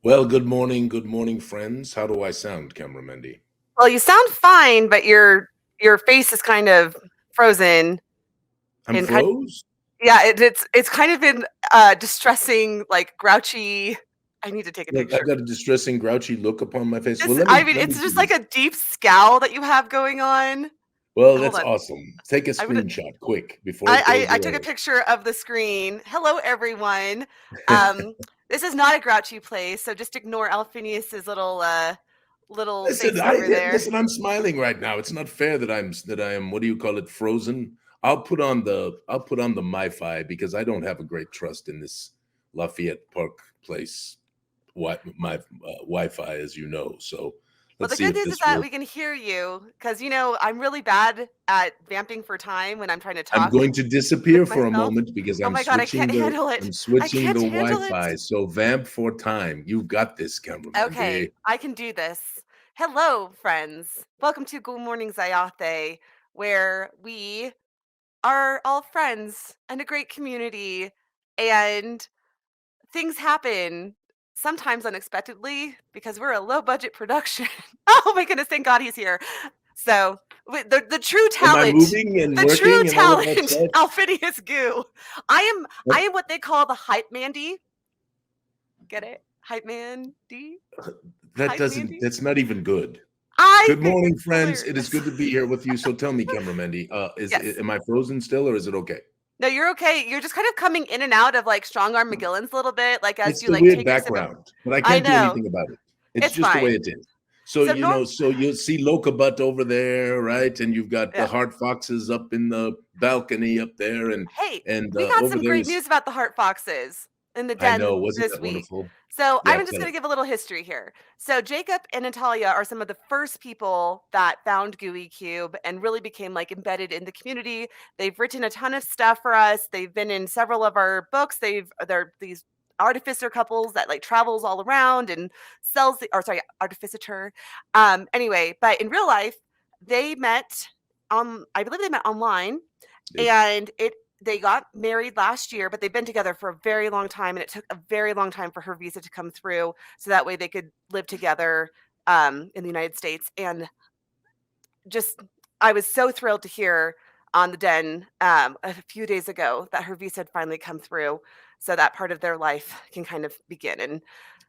Well, good morning, friends. How do I sound, Camera Mendy? Well, you sound fine, but your face is kind of frozen I'm and kind froze? yeah, it's kind of in distressing, like grouchy. I need to take a Look, I picture. got a distressing, grouchy look upon my face. Well, Just, let I me mean, let it's me do just like this. a deep scowl that you have going on. Well, Hold that's on. awesome. Take a I'm gonna screenshot quick before it I goes I took a away. picture of the screen. Hello, everyone. Um, this is not a grouchy place, so just ignore Alphinius's little Listen, face over there. I'm smiling right now. It's not fair that I am, what do you call it, frozen? I'll put on the MiFi because I don't have a great trust in this Lafayette Park place Wi-Fi, as you know. So Well, let's the see good if news is this that will. we can hear you because, I'm really bad at vamping for time when I'm trying to I'm talk going to with disappear for a myself. moment because Oh my God, I can't handle it. I'm I switching can't the handle it. Wi-Fi. So vamp for time. You've got this, cameraman. Okay, I can do this. Hello, friends. Welcome to Goo Morning, Zyathé, where we are all friends and a great community, and things happen sometimes unexpectedly because we're a low budget production. Oh my goodness, thank God he's here. So the true Am I talent, moving and the true working and all of that talent, stuff? Alphinius Goo. I That, am what they call the hype mandy. Get it? Hype mandy? that Hype doesn't. mandy? That's not even good. I Good think morning, it's friends. It is hilarious. good to be here with you. So tell me, cameraman, Yes. am I frozen still, or is it okay? No, you're okay. You're just kind of coming in and out of like strong arm McGillen's a little bit, like as It's you the like weird take your sip of. background, but I I can't do know. anything about it. It's It's just the way fine. it is. So So norm so you'll see Locabutt over there, right? And you've got the yeah. Hart Foxes up in the balcony up there, and Hey, and we uh, got over some there great is. news about the Heart Foxes in the I know, den wasn't this that week. wonderful? So Yeah, I'm just tell going it. to give a little history here. So Jacob and Natalia are some of the first people that found Gooey Cube and really became like embedded in the community. They've written a ton of stuff for us. They've been in several of our books. They're these artificer couples that like travels all around and sells the, or sorry, artificer. Anyway, but in real life, they met I believe they met online, They- and they got married last year, but they've been together for a very long time, and it took a very long time for her visa to come through, so that way they could live together in the United States. And just, I was so thrilled to hear on the Den a few days ago that her visa had finally come through, so that part of their life can kind of begin. And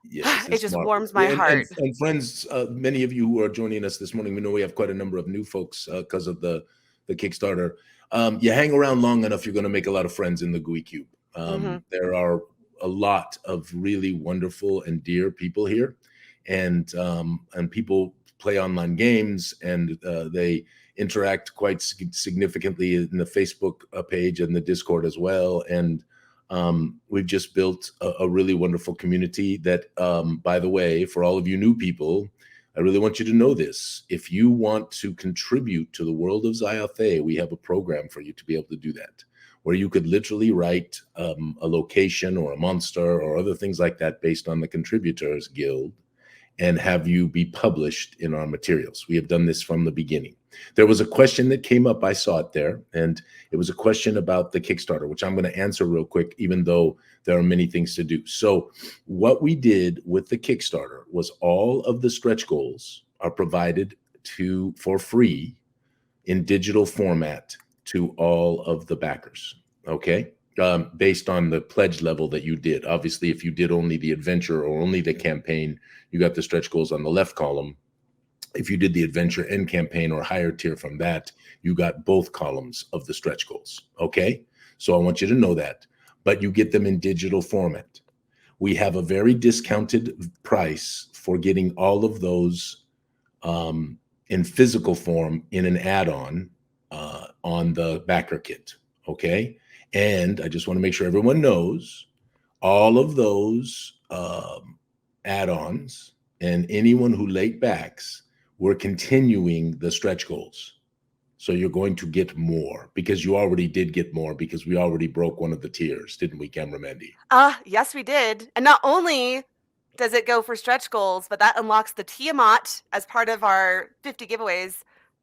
Yes, it it's just marvelous. warms my heart. And friends, many of you who are joining us this morning, we know we have quite a number of new folks because of the Kickstarter. You hang around long enough, you're going to make a lot of friends in the Gooey Cube. Hmm. There are a lot of really wonderful and dear people here, and people play online games, and they interact quite significantly in the Facebook page and the Discord as well. And we've just built a really wonderful community that, by the way, for all of you new people, I really want you to know this. If you want to contribute to the world of Zyathé, we have a program for you to be able to do that, where you could literally write a location or a monster or other things like that based on the Contributors Guild and have you be published in our materials. We have done this from the beginning. There was a question that came up, I saw it there, and it was a question about the Kickstarter, which I'm going to answer real quick, even though there are many things to do. So what we did with the Kickstarter was all of the stretch goals are provided for free in digital format to all of the backers, okay? Based on the pledge level that you did. Obviously, if you did only the adventure or only the campaign, you got the stretch goals on the left column. If you did the adventure and campaign or higher tier from that, you got both columns of the stretch goals, okay? So I want you to know that, but you get them in digital format. We have a very discounted price for getting all of those in physical form in an add-on on the Backerkit, okay? And I just want to make sure everyone knows all of those add-ons and anyone who late backs, we're continuing the stretch goals. So you're going to get more because you already did get more because we already broke one of the tiers, didn't we, Cameramandy? Yes, we did. And not only does it go for stretch goals, but that unlocks the Tiamat as part of our 50 giveaways.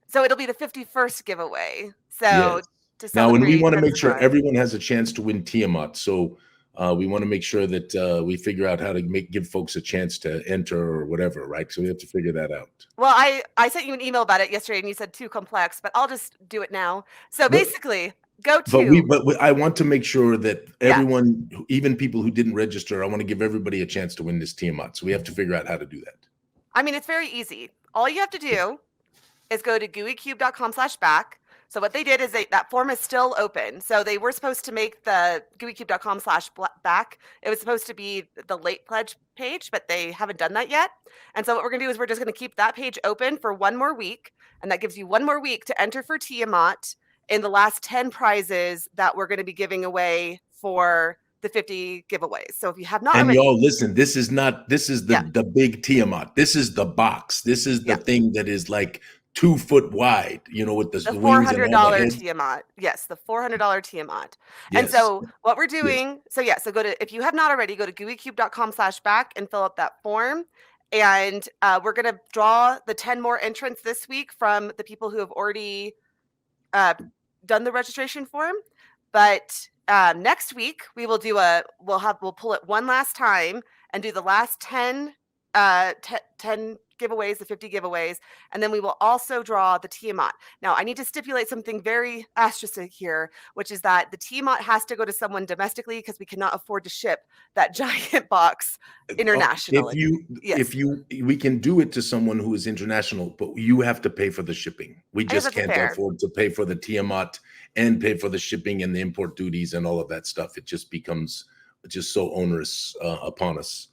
So it'll be the 51st giveaway. Yes. So to Now, and we celebrate want to make sure Renaissance. everyone has a chance to win Tiamat. So We want to make sure that we figure out how to give folks a chance to enter or whatever, right? So we have to figure that out. Well, I sent you an email about it yesterday, and you said too complex, but I'll just do it now. So But basically, go but to I want to make sure that yeah. everyone, even people who didn't register, I want to give everybody a chance to win this Tiamat. So we have to figure out how to do that. I mean, it's very easy. All you have to do is go to gooeycube.com/back. So what they did is that form is still open. So they were supposed to make the gooeycube.com/back. It was supposed to be the late pledge page, but they haven't done that yet. And so what we're going to do is we're just going to keep that page open for one more week. And that gives you one more week to enter for Tiamat in the last 10 prizes that we're going to be giving away for the 50 giveaways. So if you have not And already, y'all listen, this is the big Tiamat. This is the box. This is the thing that is like 2 foot wide, with the wings and all the $400 heads. Tiamat. Yes, the $400 Tiamat. And Yes. so what we're doing, so go to, if you have not already, go to gooeycube.com/back and fill out that form. And we're going to draw the 10 more entrants this week from the people who have already done the registration form. But next week we will do we'll pull it one last time and do the last 10 giveaways, the 50 giveaways, and then we will also draw the Tiamat. Now, I need to stipulate something very asterisk here, which is that the Tiamat has to go to someone domestically because we cannot afford to ship that giant box internationally. We can do it to someone who is international, but you have to pay for the shipping. We just can't afford to pay for the Tiamat and pay for the shipping and the import duties and all of that stuff. It just becomes just so onerous upon us.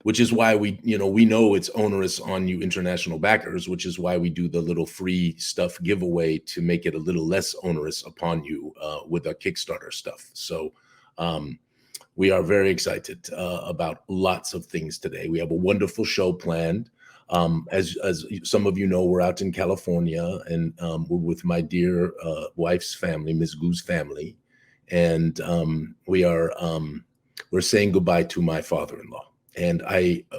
Which is why we know it's onerous on you international backers, which is why we do the little free stuff giveaway to make it a little less onerous upon you with our Kickstarter stuff. So we are very excited about lots of things today. We have a wonderful show planned. As some of you know, we're out in California, and we're with my dear wife's family, Ms. Goo's family, and we're saying goodbye to my father-in-law. And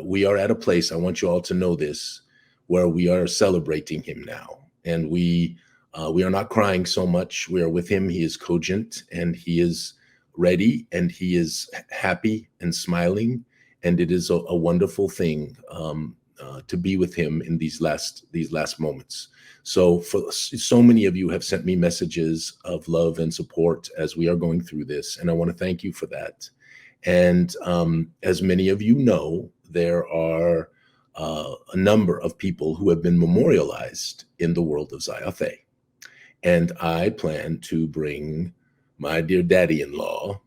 we are at a place, I want you all to know this, where we are celebrating him now. And we are not crying so much. We are with him. He is cogent and he is ready and he is happy and smiling. And it is a wonderful thing to be with him in these last moments. So so many of you have sent me messages of love and support as we are going through this. And I want to thank you for that. And as many of you know, there are a number of people who have been memorialized in the world of Zyathé. And I plan to bring my dear daddy-in-law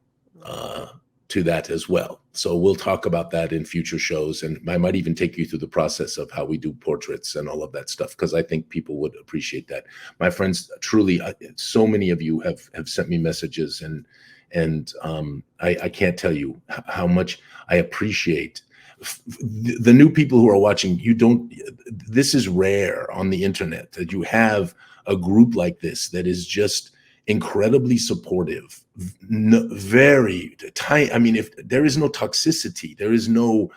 to that as well. So we'll talk about that in future shows. And I might even take you through the process of how we do portraits and all of that stuff, because I think people would appreciate that. My friends, truly, so many of you have sent me messages and I can't tell you how much I appreciate the new people who are watching. This is rare on the internet that you have a group like this that is just incredibly supportive, very tight. I mean, if there is no toxicity, there is no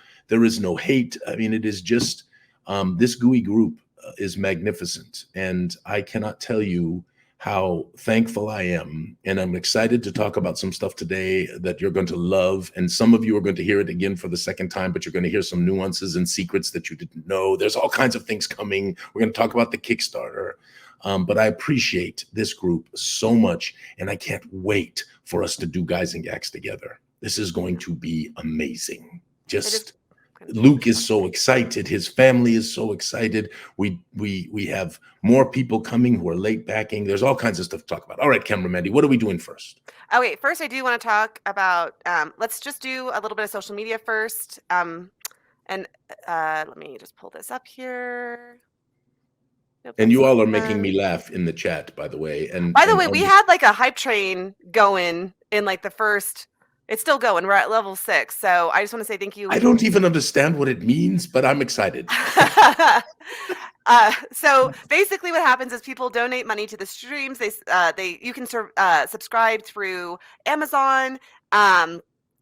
hate. I mean, it is just this Gooey group is magnificent, and I cannot tell you how thankful I am. And I'm excited to talk about some stuff today that you're going to love. And some of you are going to hear it again for the second time, but you're going to hear some nuances and secrets that you didn't know. There's all kinds of things coming. We're going to talk about the Kickstarter. But I appreciate this group so much. And I can't wait for us to do Gyzaengaxx together. This is going to be amazing. Luke is so excited. His family is so excited. We have more people coming who are late backing. There's all kinds of stuff to talk about. All right, Camera Mandy, what are we doing first? Oh, wait. First, I do want to talk about, let's just do a little bit of social media first. And let me just pull this up here. Nope, and you all are making me laugh in the chat, by the way. And by the way, we had like a hype train going in like the first. It's still going. We're at level 6. So I just want to say thank you. I don't even understand what it means, but I'm excited. So basically what happens is people donate money to the streams. You can subscribe through Amazon.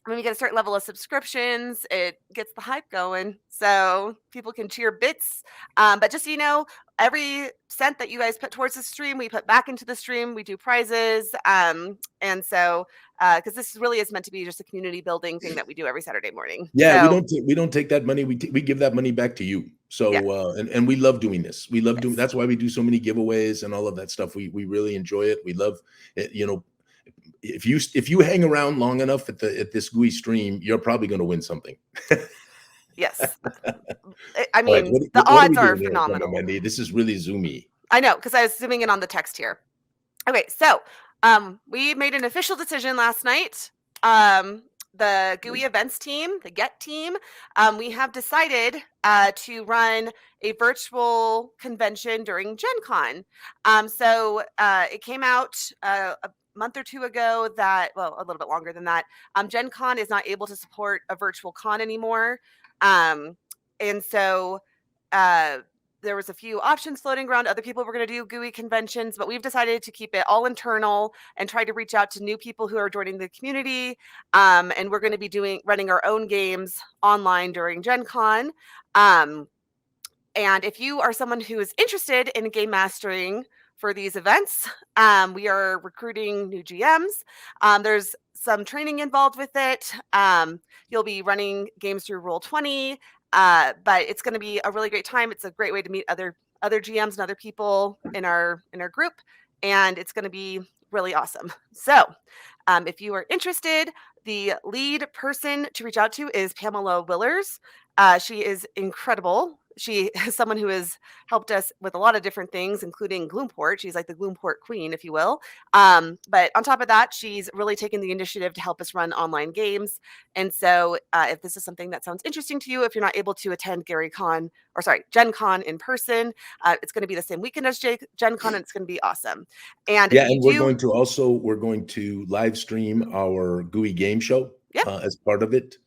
when we get a certain level of subscriptions, it gets the hype going, so people can cheer bits. But just so you know, every cent that you guys put towards the stream, we put back into the stream. We do prizes, and so because this really is meant to be just a community building thing that we do every Saturday morning. Yeah, So we don't take that money. We give that money back to you. So yeah, and we love doing this. We love doing. yes, That's why we do so many giveaways and all of that stuff. We really enjoy it. We love it. If you hang around long enough at this Gooey stream, you're probably going to win something. yes. I All right, mean, the what are we odds are doing here, Camera phenomenal. Mandy? This is really zoomy. I know, because I was zooming in on the text here. Okay, so we made an official decision last night. The GUI events team, the Get team, we have decided to run a virtual convention during Gen Con. So it came out a month or two ago that, well, a little bit longer than that, Gen Con is not able to support a virtual con anymore. And so there was a few options floating around. Other people were going to do GUI conventions, but we've decided to keep it all internal and try to reach out to new people who are joining the community. And we're going to be running our own games online during Gen Con. And if you are someone who is interested in game mastering for these events, we are recruiting new GMs. There's some training involved with it. You'll be running games through Roll20. But it's going to be a really great time. It's a great way to meet other GMs and other people in our group, and it's going to be really awesome. So, if you are interested, the lead person to reach out to is Pamela Willers. She is incredible. She is someone who has helped us with a lot of different things, including Gloomport. She's like the Gloomport queen, if you will. But on top of that, she's really taken the initiative to help us run online games. And so if this is something that sounds interesting to you, if you're not able to attend Gen Con in person, it's going to be the same weekend as Gen Con, and it's going to be awesome. And Yeah, if you and we're going to live stream our GUI game show as part of it.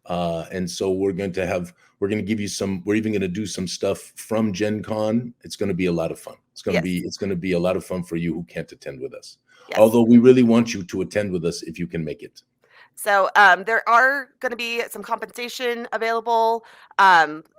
And so we're going to give you we're even going to do some stuff from Gen Con. It's going to be a lot of fun. It's going to be a lot of fun for you who can't attend with us. Yes. Although we really want you to attend with us if you can make it. So there are going to be some compensation available.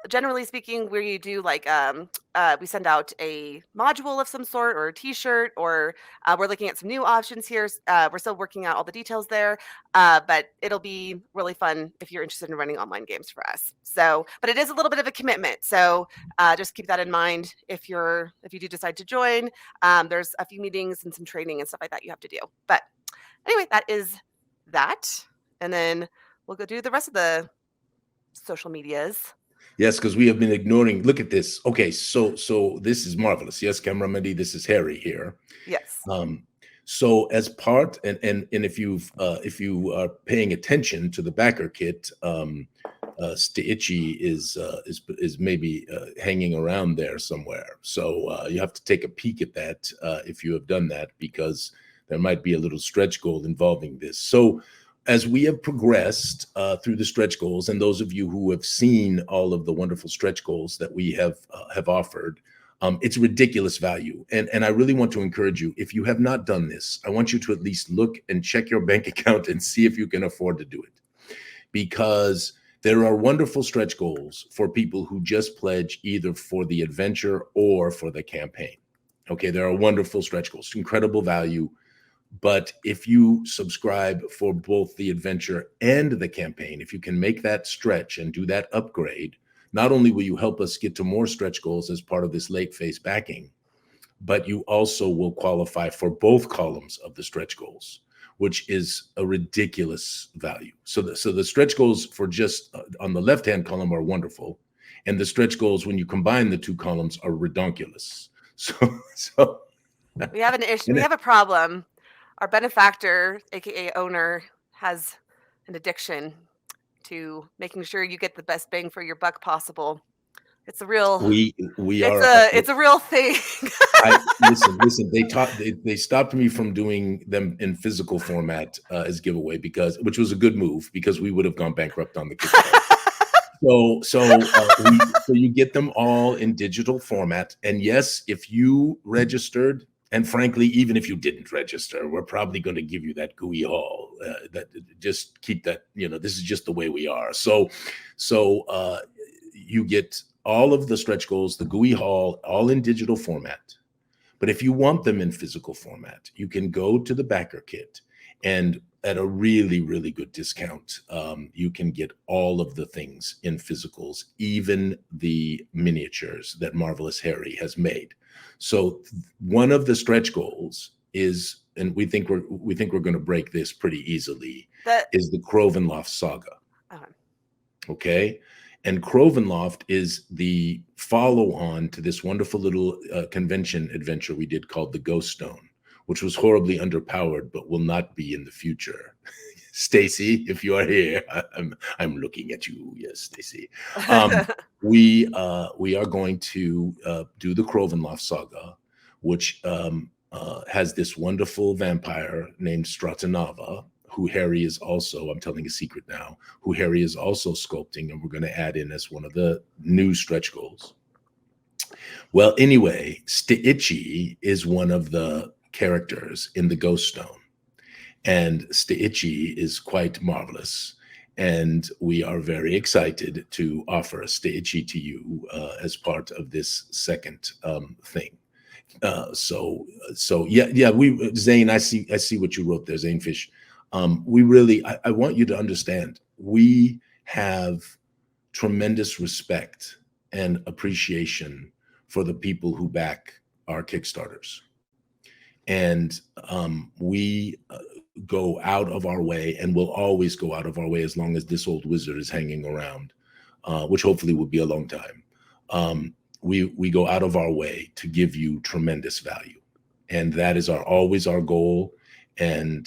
Generally speaking, where you do we send out a module of some sort or a T-shirt, or we're looking at some new options here. We're still working out all the details there, but it'll be really fun if you're interested in running online games for us. So, but it is a little bit of a commitment. So just keep that in mind if you do decide to join. There's a few meetings and some training and stuff like that you have to do. But anyway, that is that. And then we'll go do the rest of the social medias. Yes, because we have been ignoring. Look at this. Okay, so this is marvelous. Yes, Camera Mandy, this is Harry here. Yes. So as part and if you are paying attention to the Backerkit, Stitchy is maybe hanging around there somewhere. So you have to take a peek at that if you have done that, because there might be a little stretch goal involving this. So as we have progressed through the stretch goals, and those of you who have seen all of the wonderful stretch goals that we have offered, it's ridiculous value. And I really want to encourage you, if you have not done this, I want you to at least look and check your bank account and see if you can afford to do it. Because there are wonderful stretch goals for people who just pledge either for the adventure or for the campaign. Okay, there are wonderful stretch goals, incredible value. But if you subscribe for both the adventure and the campaign, if you can make that stretch and do that upgrade, not only will you help us get to more stretch goals as part of this late phase backing, but you also will qualify for both columns of the stretch goals, which is a ridiculous value. So the stretch goals for just on the left-hand column are wonderful. And the stretch goals, when you combine the two columns, are redonkulous. So we have an issue. We have a problem. Our benefactor, aka owner, has an addiction to making sure you get the best bang for your buck possible. It's a real it's a real thing. Listen, they stopped me from doing them in physical format as giveaway, which was a good move, because we would have gone bankrupt on the Kickstarter. So you get them all in digital format. And yes, if you registered, and frankly, even if you didn't register, we're probably going to give you that GUI haul that just keep that, this is just the way we are. So you get all of the stretch goals, the GUI haul, all in digital format. But if you want them in physical format, you can go to the Backerkit, and at a really, really good discount, you can get all of the things in physicals, even the miniatures that Marvelous Harry has made. So one of the stretch goals is, and we think we're going to break this pretty easily, is the Crovenloft saga. Okay. And Crovenloft is the follow-on to this wonderful little convention adventure we did called the Ghost Stone, which was horribly underpowered, but will not be in the future. Stacy, if you are here, I'm looking at you. Yes, Stacy. We are going to do the Crovenloft saga, which has this wonderful vampire named Stratanava, who Harry is also, I'm telling a secret now, who Harry is also sculpting, and we're going to add in as one of the new stretch goals. Well, anyway, Stitchy is one of the characters in the Ghost Stone, and Stitchy is quite marvelous, and we are very excited to offer Stitchy to you as part of this second thing. So yeah, Zane, I see what you wrote there, Zane Fish. We really, I want you to understand, we have tremendous respect and appreciation for the people who back our Kickstarters. And we go out of our way, and will always go out of our way as long as this old wizard is hanging around, which hopefully will be a long time. We go out of our way to give you tremendous value. And that is always our goal. And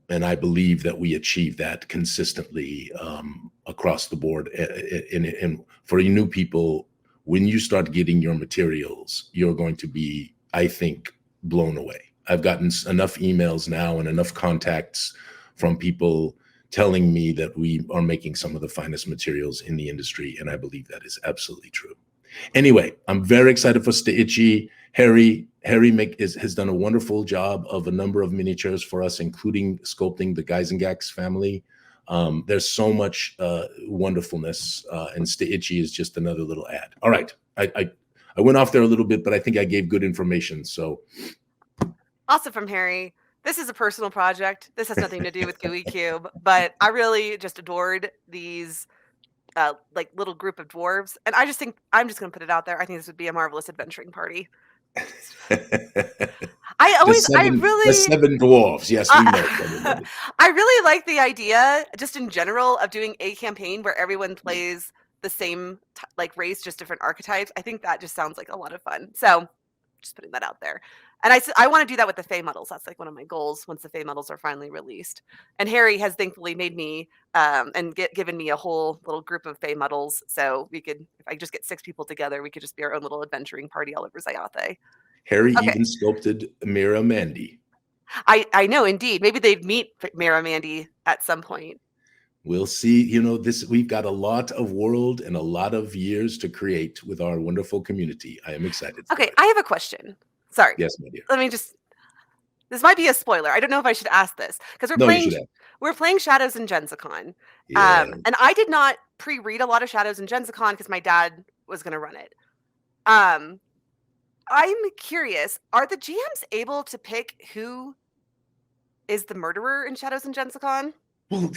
I believe that we achieve that consistently across the board. And for you new people, when you start getting your materials, you're going to be, I think, blown away. I've gotten enough emails now and enough contacts from people telling me that we are making some of the finest materials in the industry, and I believe that is absolutely true. Anyway, I'm very excited for Stitchy. Harry has done a wonderful job of a number of miniatures for us, including sculpting the Gyzaengaxx family. There's so much wonderfulness, and Stitchy is just another little ad. All right, I went off there a little bit, but I think I gave good information. So awesome from Harry. This is a personal project. This has nothing to do with Gooey Cube, but I really just adored these like little group of dwarves, and I just think, I'm just going to put it out there, I think this would be a marvelous adventuring party. the The seven dwarves. Yes, we know. I really like the idea, just in general, of doing a campaign where everyone plays the same like race, just different archetypes. I think that just sounds like a lot of fun. So just putting that out there. And I want to do that with the Fae models. That's like one of my goals once the Fae models are finally released. And Harry has thankfully made me and given me a whole little group of Fae models. So we could, if I just get 6 people together, we could just be our own little adventuring party all over Zyathé. Harry even sculpted Mira Mandy. I know, indeed. Maybe they'd meet Mira Mandy at some point. We'll see. We've got a lot of world and a lot of years to create with our wonderful community. I am excited. Okay, I have a question. Sorry. Yes, my dear. This might be a spoiler. I don't know if I should ask this, because we're playing Shadows in Gyzaengaxx. Yeah. And I did not pre-read a lot of Shadows in Gyzaengaxx because my dad was going to run it. I'm curious, are the GMs able to pick who is the murderer in Shadows in Gyzaengaxx? Well,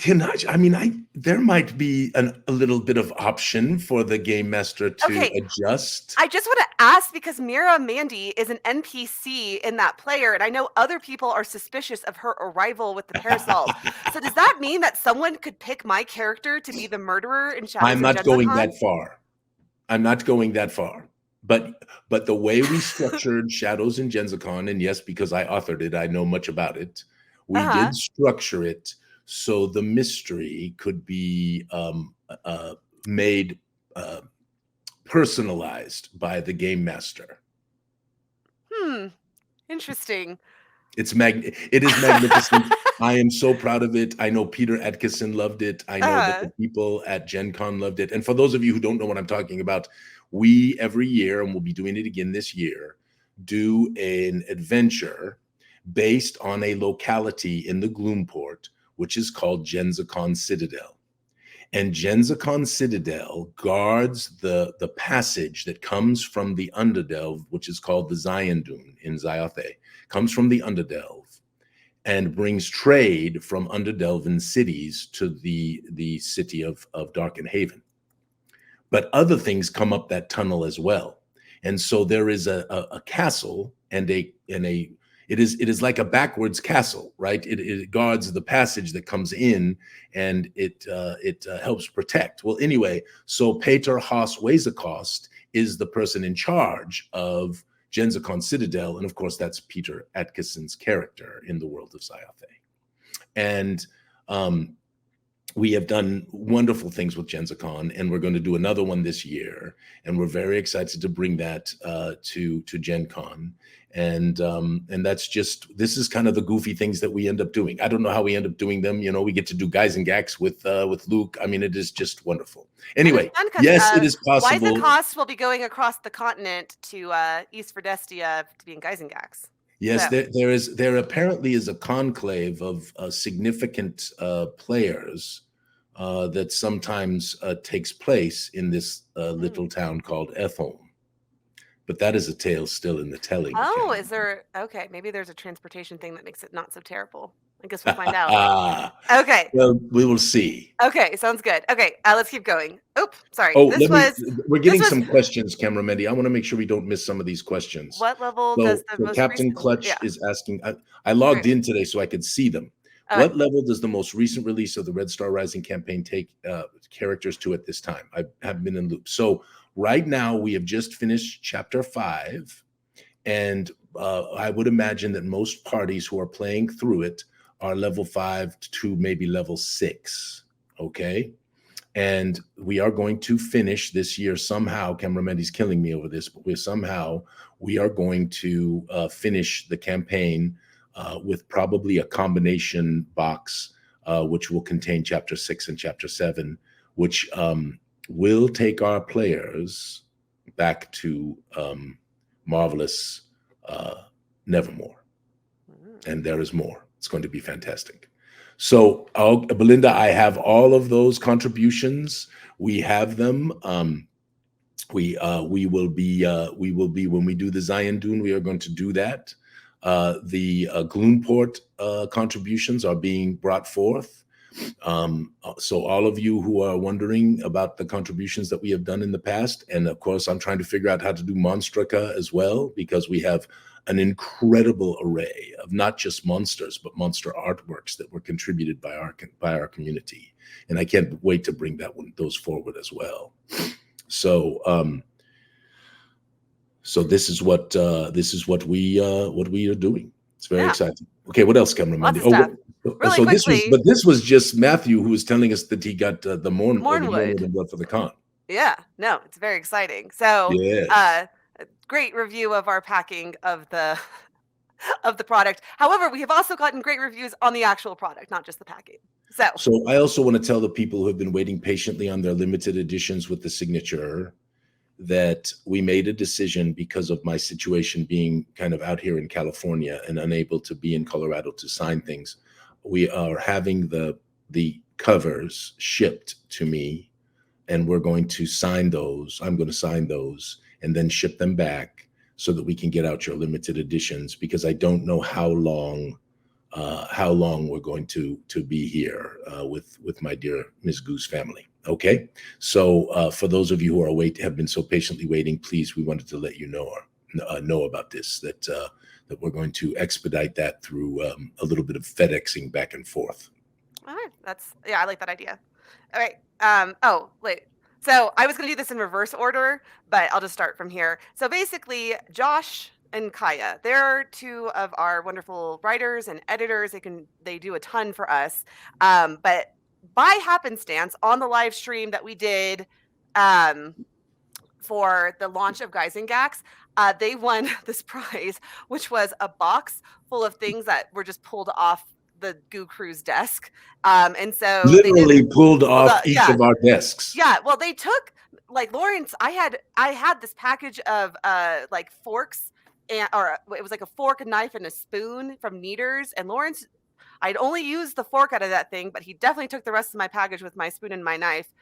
there might be a little bit of option for the game master to adjust. I just want to ask, because Mira Mandy is an NPC in that player, and I know other people are suspicious of her arrival with the parasols. So does that mean that someone could pick my character to be the murderer in Shadows in Gyzaengaxx? I'm not going that far. But the way we structured Shadows in Gyzaengaxx, and yes, because I authored it, I know much about it. We did structure it so the mystery could be made personalized by the game master. Interesting. It is magnificent. I am so proud of it. I know Peter Atkinson loved it. I know that the people at Gen Con loved it. And for those of you who don't know what I'm talking about, we every year, and we'll be doing it again this year, do an adventure based on a locality in the Gloomport, which is called Gyzaengaxx Citadel. And Gyzaengaxx Citadel guards the passage that comes from the Underdelve, which is called the Zyathé in Zyathé, comes from the Underdelve and brings trade from Underdelven cities to the city of Darken Haven. But other things come up that tunnel as well. And so there is a castle and it is like a backwards castle, right? It guards the passage that comes in, and it helps protect. Well, anyway, so Peter Haas Wezekost is the person in charge of Gyzaengaxx Citadel, and of course that's Peter Atkinson's character in the world of Zyathé. And we have done wonderful things with Gyzaengaxx, and we're going to do another one this year, and we're very excited to bring that to Gen Con. And that's just, this is kind of the goofy things that we end up doing. I don't know how we end up doing them. You know, we get to do Gyzaengaxx with Luke. I mean, it is just wonderful. Anyway, yes, it is possible. Gyzaengaxx will be going across the continent to East Verdestia to be in Gyzaengaxx. Yes, so. There apparently is a conclave of significant players that sometimes takes place in this little town called Ethel. But that is a tale still in the telling. Oh, is there? Okay, maybe there's a transportation thing that makes it not so terrible. I guess we'll find out. Okay. Well, we will see. Okay, sounds good. Okay, let's keep going. Oops, sorry. Oh, we're getting some questions, Camera Mendy. I want to make sure we don't miss some of these questions. What level does the most Captain Clutch is asking? I logged in today so I could see them. What level does the most recent release of the Red Star Rising campaign take characters to at this time? I have been in loop. So right now we have just finished chapter 5, and I would imagine that most parties who are playing through it are level 5 to maybe level 6. Okay. And we are going to finish this year somehow. Camera Mendy's killing me over this, but we are going to finish the campaign with probably a combination box, which will contain chapter 6 and chapter 7, which will take our players back to Marvelous Nevermore. And there is more. It's going to be fantastic. So, Belinda, I have all of those contributions. We have them. We will be when we do the Zion-Dune, we are going to do that. The Gloomport contributions are being brought forth. So all of you who are wondering about the contributions that we have done in the past, and of course, I'm trying to figure out how to do Monstrica as well, because we have an incredible array of not just monsters, but monster artworks that were contributed by our community. And I can't wait to bring those forward as well. So, so this is what we are doing. It's very exciting. Okay, what else, Cameron? Really quickly. This was just Matthew who was telling us that he got the Mornwood blood for the con. Yeah, no, it's very exciting. So, yes. Great review of our packing of the product. However, we have also gotten great reviews on the actual product, not just the packing. So I also want to tell the people who have been waiting patiently on their limited editions with the signature that we made a decision, because of my situation being kind of out here in California and unable to be in Colorado to sign things. We are having the covers shipped to me, and we're going to sign those. I'm going to sign those and then ship them back so that we can get out your limited editions, because I don't know how long we're going to be here with my dear Ms. Goo's family. Okay, so for those of you who have been so patiently waiting, please, we wanted to let you know about this, that we're going to expedite that through a little bit of FedExing back and forth. All right, I like that idea. All right. Oh, wait. So I was going to do this in reverse order, but I'll just start from here. So basically, Josh and Kaya, they're two of our wonderful writers and editors. They do a ton for us. But by happenstance, on the live stream that we did for the launch of Gyzaengaxx, they won this prize, which was a box full of things that were just pulled off the Goo Crew's desk. And so literally pulled off each of our desks. Yeah. Well, they took, like, Lawrence, I had this package of like forks or it was like a fork, a knife, and a spoon from Kneaders. And Lawrence, I'd only used the fork out of that thing, but he definitely took the rest of my package with my spoon and my knife.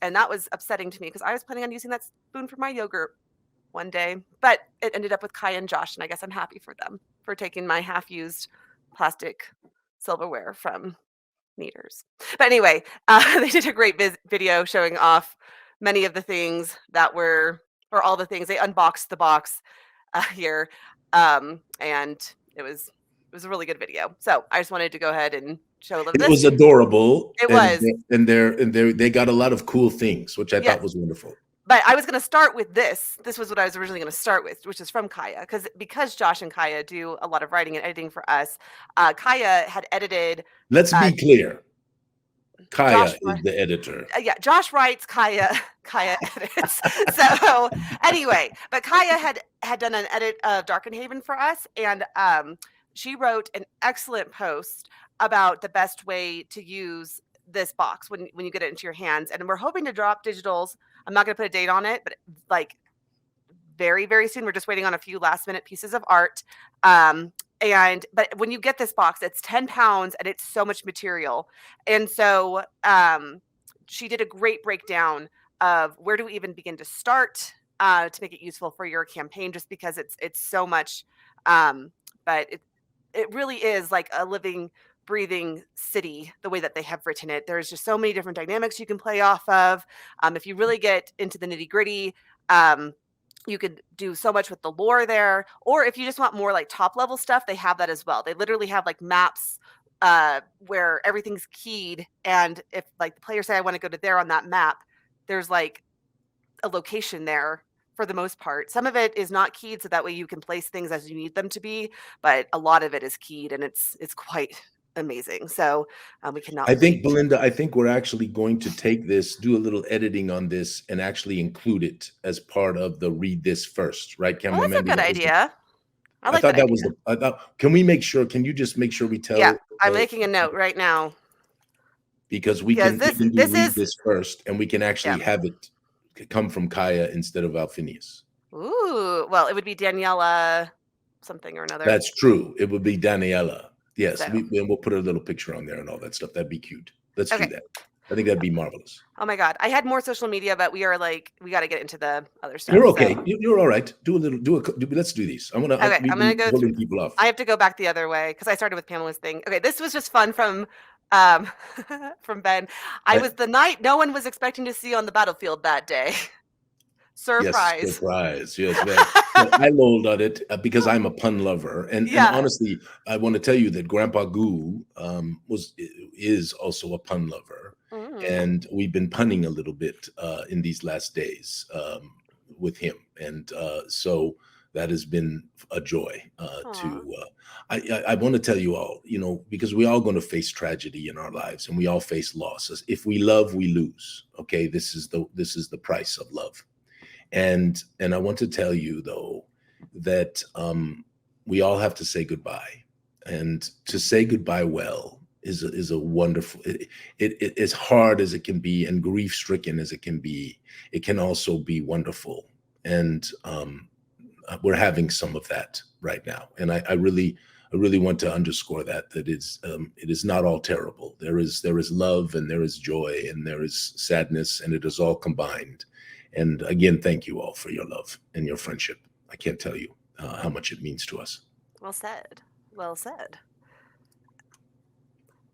And that was upsetting to me because I was planning on using that spoon for my yogurt one day, but it ended up with Kaya and Josh, and I guess I'm happy for them for taking my half-used plastic silverware from Kneaders. But anyway, they did a great video showing off many of the things that were, or all the things. They unboxed the box here, and it was a really good video. So I just wanted to go ahead and show them this. It was adorable. It was. And they got a lot of cool things, which I thought was wonderful. But I was going to start with this. This was what I was originally going to start with, which is from Kaya, because Josh and Kaya do a lot of writing and editing for us. Kaya had edited. Let's be clear. Kaya is the editor. Yeah, Josh writes, Kaya edits. So anyway, but Kaya had done an edit of Darkenhaven for us, and she wrote an excellent post about the best way to use this box when you get it into your hands. And we're hoping to drop digitals. I'm not going to put a date on it, but like very, very soon. We're just waiting on a few last minute pieces of art. But when you get this box, it's 10 pounds and it's so much material. And so she did a great breakdown of where do we even begin to start to make it useful for your campaign, just because it's so much. But it really is like a living, breathing city, the way that they have written it. There's just so many different dynamics you can play off of. If you really get into the nitty gritty, you could do so much with the lore there. Or if you just want more like top level stuff, they have that as well. They literally have like maps where everything's keyed. And if like the players say, I want to go to there on that map, there's like a location there for the most part. Some of it is not keyed, so that way you can place things as you need them to be. But a lot of it is keyed, and it's quite amazing. So we cannot. I think, Belinda, we're actually going to take this, do a little editing on this, and actually include it as part of the read this first, right, Cameron? Well, that's a good idea. I thought that was I thought. Can we make sure? Can you just make sure we tell? Yeah, I'm making a note right now because we can read this first, and we can actually have it come from Kaya instead of Alphinius. Ooh, well, it would be Daniela something or another. That's true. It would be Daniela. Yes, so. We'll put a little picture on there and all that stuff. That'd be cute. Let's do that. I think that'd be marvelous. Oh my God. I had more social media, but we got to get into the other stuff. You're okay. So. You're all right. Let's do these. I'm going to go holding people off. I have to go back the other way because I started with Pamela's thing. Okay. This was just fun from Ben. I was the knight no one was expecting to see on the battlefield that day. Surprise. Yes, surprise. Yes. I lolled on it because I'm a pun lover. And honestly, I want to tell you that Grandpa Goo is also a pun lover. Mm. And we've been punning a little bit in these last days with him. And so that has been a joy I want to tell you all, because we're all going to face tragedy in our lives and we all face losses. If we love, we lose. Okay. This is the price of love. And I want to tell you, though, that we all have to say goodbye. And to say goodbye well is a wonderful, it as hard as it can be and grief-stricken as it can be, it can also be wonderful. And we're having some of that right now. And I really want to underscore that it is not all terrible. There is love and there is joy and there is sadness, and it is all combined. And again, thank you all for your love and your friendship. I can't tell you how much it means to us. Well said. Well said.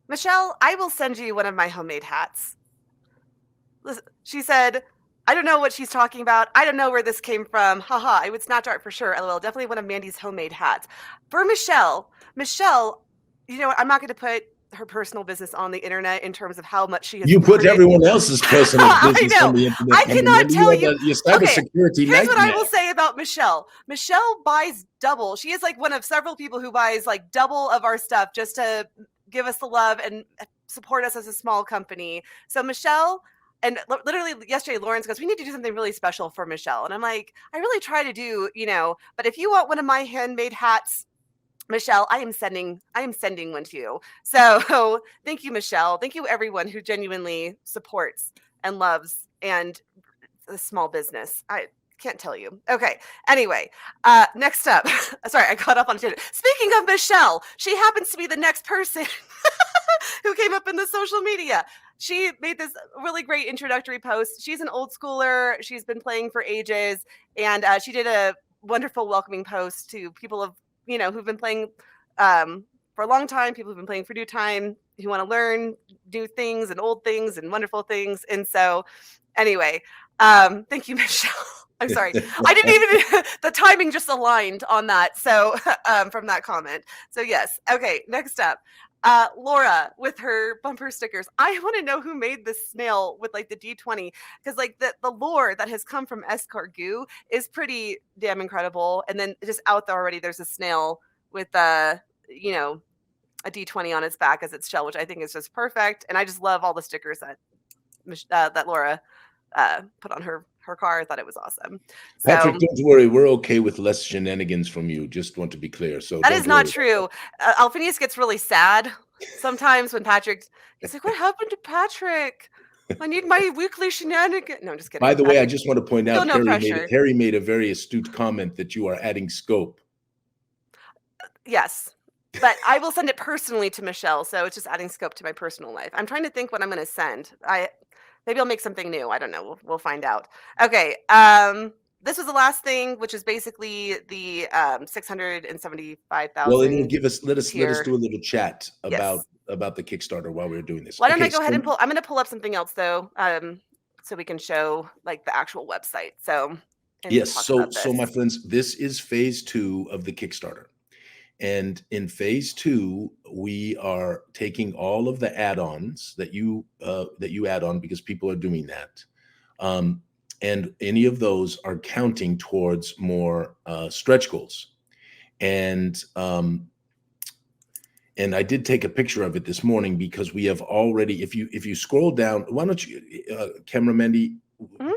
Michelle, I will send you one of my homemade hats. Listen, she said, I don't know what she's talking about. I don't know where this came from. Haha, it would snatch art for sure. LOL, definitely one of Mandy's homemade hats. For Michelle, you know what? I'm not going to put her personal business on the internet in terms of how much she has. You put everyone else's personal business on the internet. I cannot tell you. Your cybersecurity here's what I will say about Michelle. Michelle buys double. She is like one of several people who buys like double of our stuff just to give us the love and support us as a small company. So Michelle, and literally yesterday, Lawrence goes, we need to do something really special for Michelle. And I'm like, I really try to do, but if you want one of my handmade hats, Michelle, I am sending one to you. So thank you, Michelle. Thank you, everyone who genuinely supports and loves and the small business. Can't tell you. Okay. Anyway, next up. Sorry, I got off on a tangent. Speaking of Michelle, she happens to be the next person who came up in the social media. She made this really great introductory post. She's an old schooler. She's been playing for ages, and she did a wonderful welcoming post to people who've been playing for a long time, people who've been playing for new time, who want to learn new things and old things and wonderful things. And so, anyway, thank you, Michelle. I'm sorry. I didn't even, the timing just aligned on that. So, from that comment. So, yes. Okay. Next up, Laura with her bumper stickers. I want to know who made this snail with like the D20, because like the lore that has come from Goo is pretty damn incredible. And then just out there already, there's a snail with a D20 on its back as its shell, which I think is just perfect. And I just love all the stickers that Laura put on her car. I thought it was awesome. Patrick, don't worry. We're okay with less shenanigans from you. Just want to be clear. So that is not true. Alphinius gets really sad sometimes when Patrick is like, what happened to Patrick? I need my weekly shenanigans. No, I'm just kidding. By the way, I just want to point out, no Harry made a very astute comment that you are adding scope. Yes. But I will send it personally to Michelle, so it's just adding scope to my personal life. I'm trying to think what I'm going to send. Maybe I'll make something new. I don't know. We'll find out. Okay. This was the last thing, which is basically the 675,000. Well, it'll let us do a little chat about the Kickstarter while we're doing this. Why don't I go ahead and I'm going to pull up something else though, so we can show like the actual website. So yes. So my friends, this is phase 2 of the Kickstarter. And in phase 2, we are taking all of the add-ons that you add on, because people are doing that. And any of those are counting towards more stretch goals. And I did take a picture of it this morning, because we have already, if you scroll down, why don't you, Camera Mandy,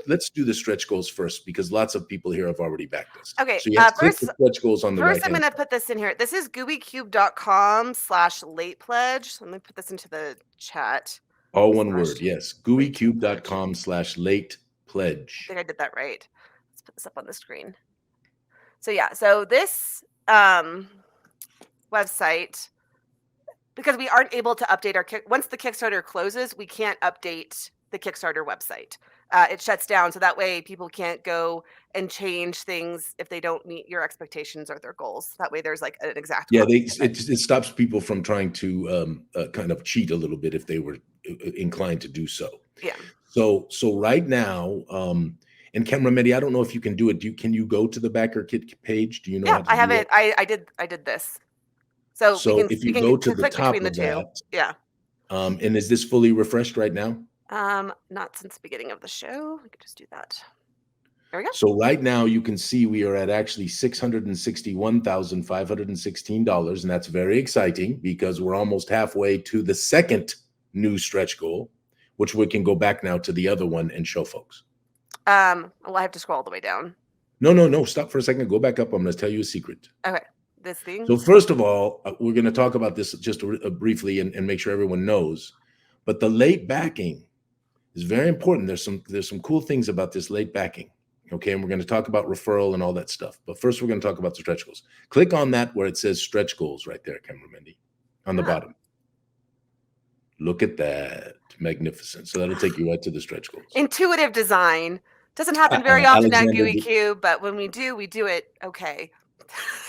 let's do the stretch goals first, because lots of people here have already backed us. Okay. So you have to click the stretch goals on the right. First, I'm going to put this in here. This is gooeycube.com/late pledge. Let me put this into the chat. All one word. Yes. gooeycube.com/late pledge. I think I did that right. Let's put this up on the screen. So yeah. So this website, because we aren't able to update once the Kickstarter closes, we can't update the Kickstarter website. It shuts down, so that way people can't go and change things if they don't meet your expectations or their goals. That way there's like an exact. Yeah, it stops people from trying to kind of cheat a little bit if they were inclined to do so. Yeah. So right now, and Camera Medi, I don't know if you can do it. Can you go to the Backerkit page? Do you know? Yeah, I have it. I did this. So if you go to the top of that, yeah. And is this fully refreshed right now? Not since the beginning of the show. We could just do that. There we go. So right now you can see we are at actually $661,516, and that's very exciting, because we're almost halfway to the second new stretch goal, which we can go back now to the other one and show folks. Well, I have to scroll all the way down. No. Stop for a second. Go back up. I'm going to tell you a secret. Okay. This thing. So first of all, we're going to talk about this just briefly and make sure everyone knows. But the late backing is very important. There's some cool things about this late backing. Okay, and we're going to talk about referral and all that stuff. But first, we're going to talk about the stretch goals. Click on that where it says stretch goals right there, Camera Mandy, on the bottom. Look at that. Magnificent. So that'll take you right to the stretch goals. Intuitive design. Doesn't happen very often at Gooey Cube, but when we do it okay.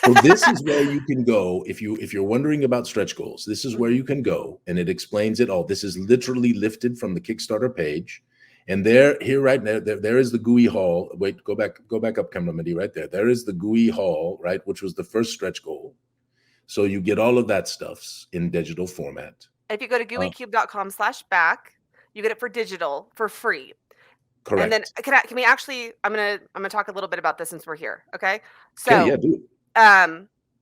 So this is where you can go if you're wondering about stretch goals. This is where you can go, and it explains it all. This is literally lifted from the Kickstarter page, and here right now there is the Gooey Hall. Wait, go back up, Camera Mandy, right there. There is the Gooey Hall, right, which was the first stretch goal. So you get all of that stuff in digital format. If you go to gooeycube.com/back, you get it for digital for free. Correct. And then can we actually? I'm gonna talk a little bit about this since we're here. Okay. So okay, yeah, do it.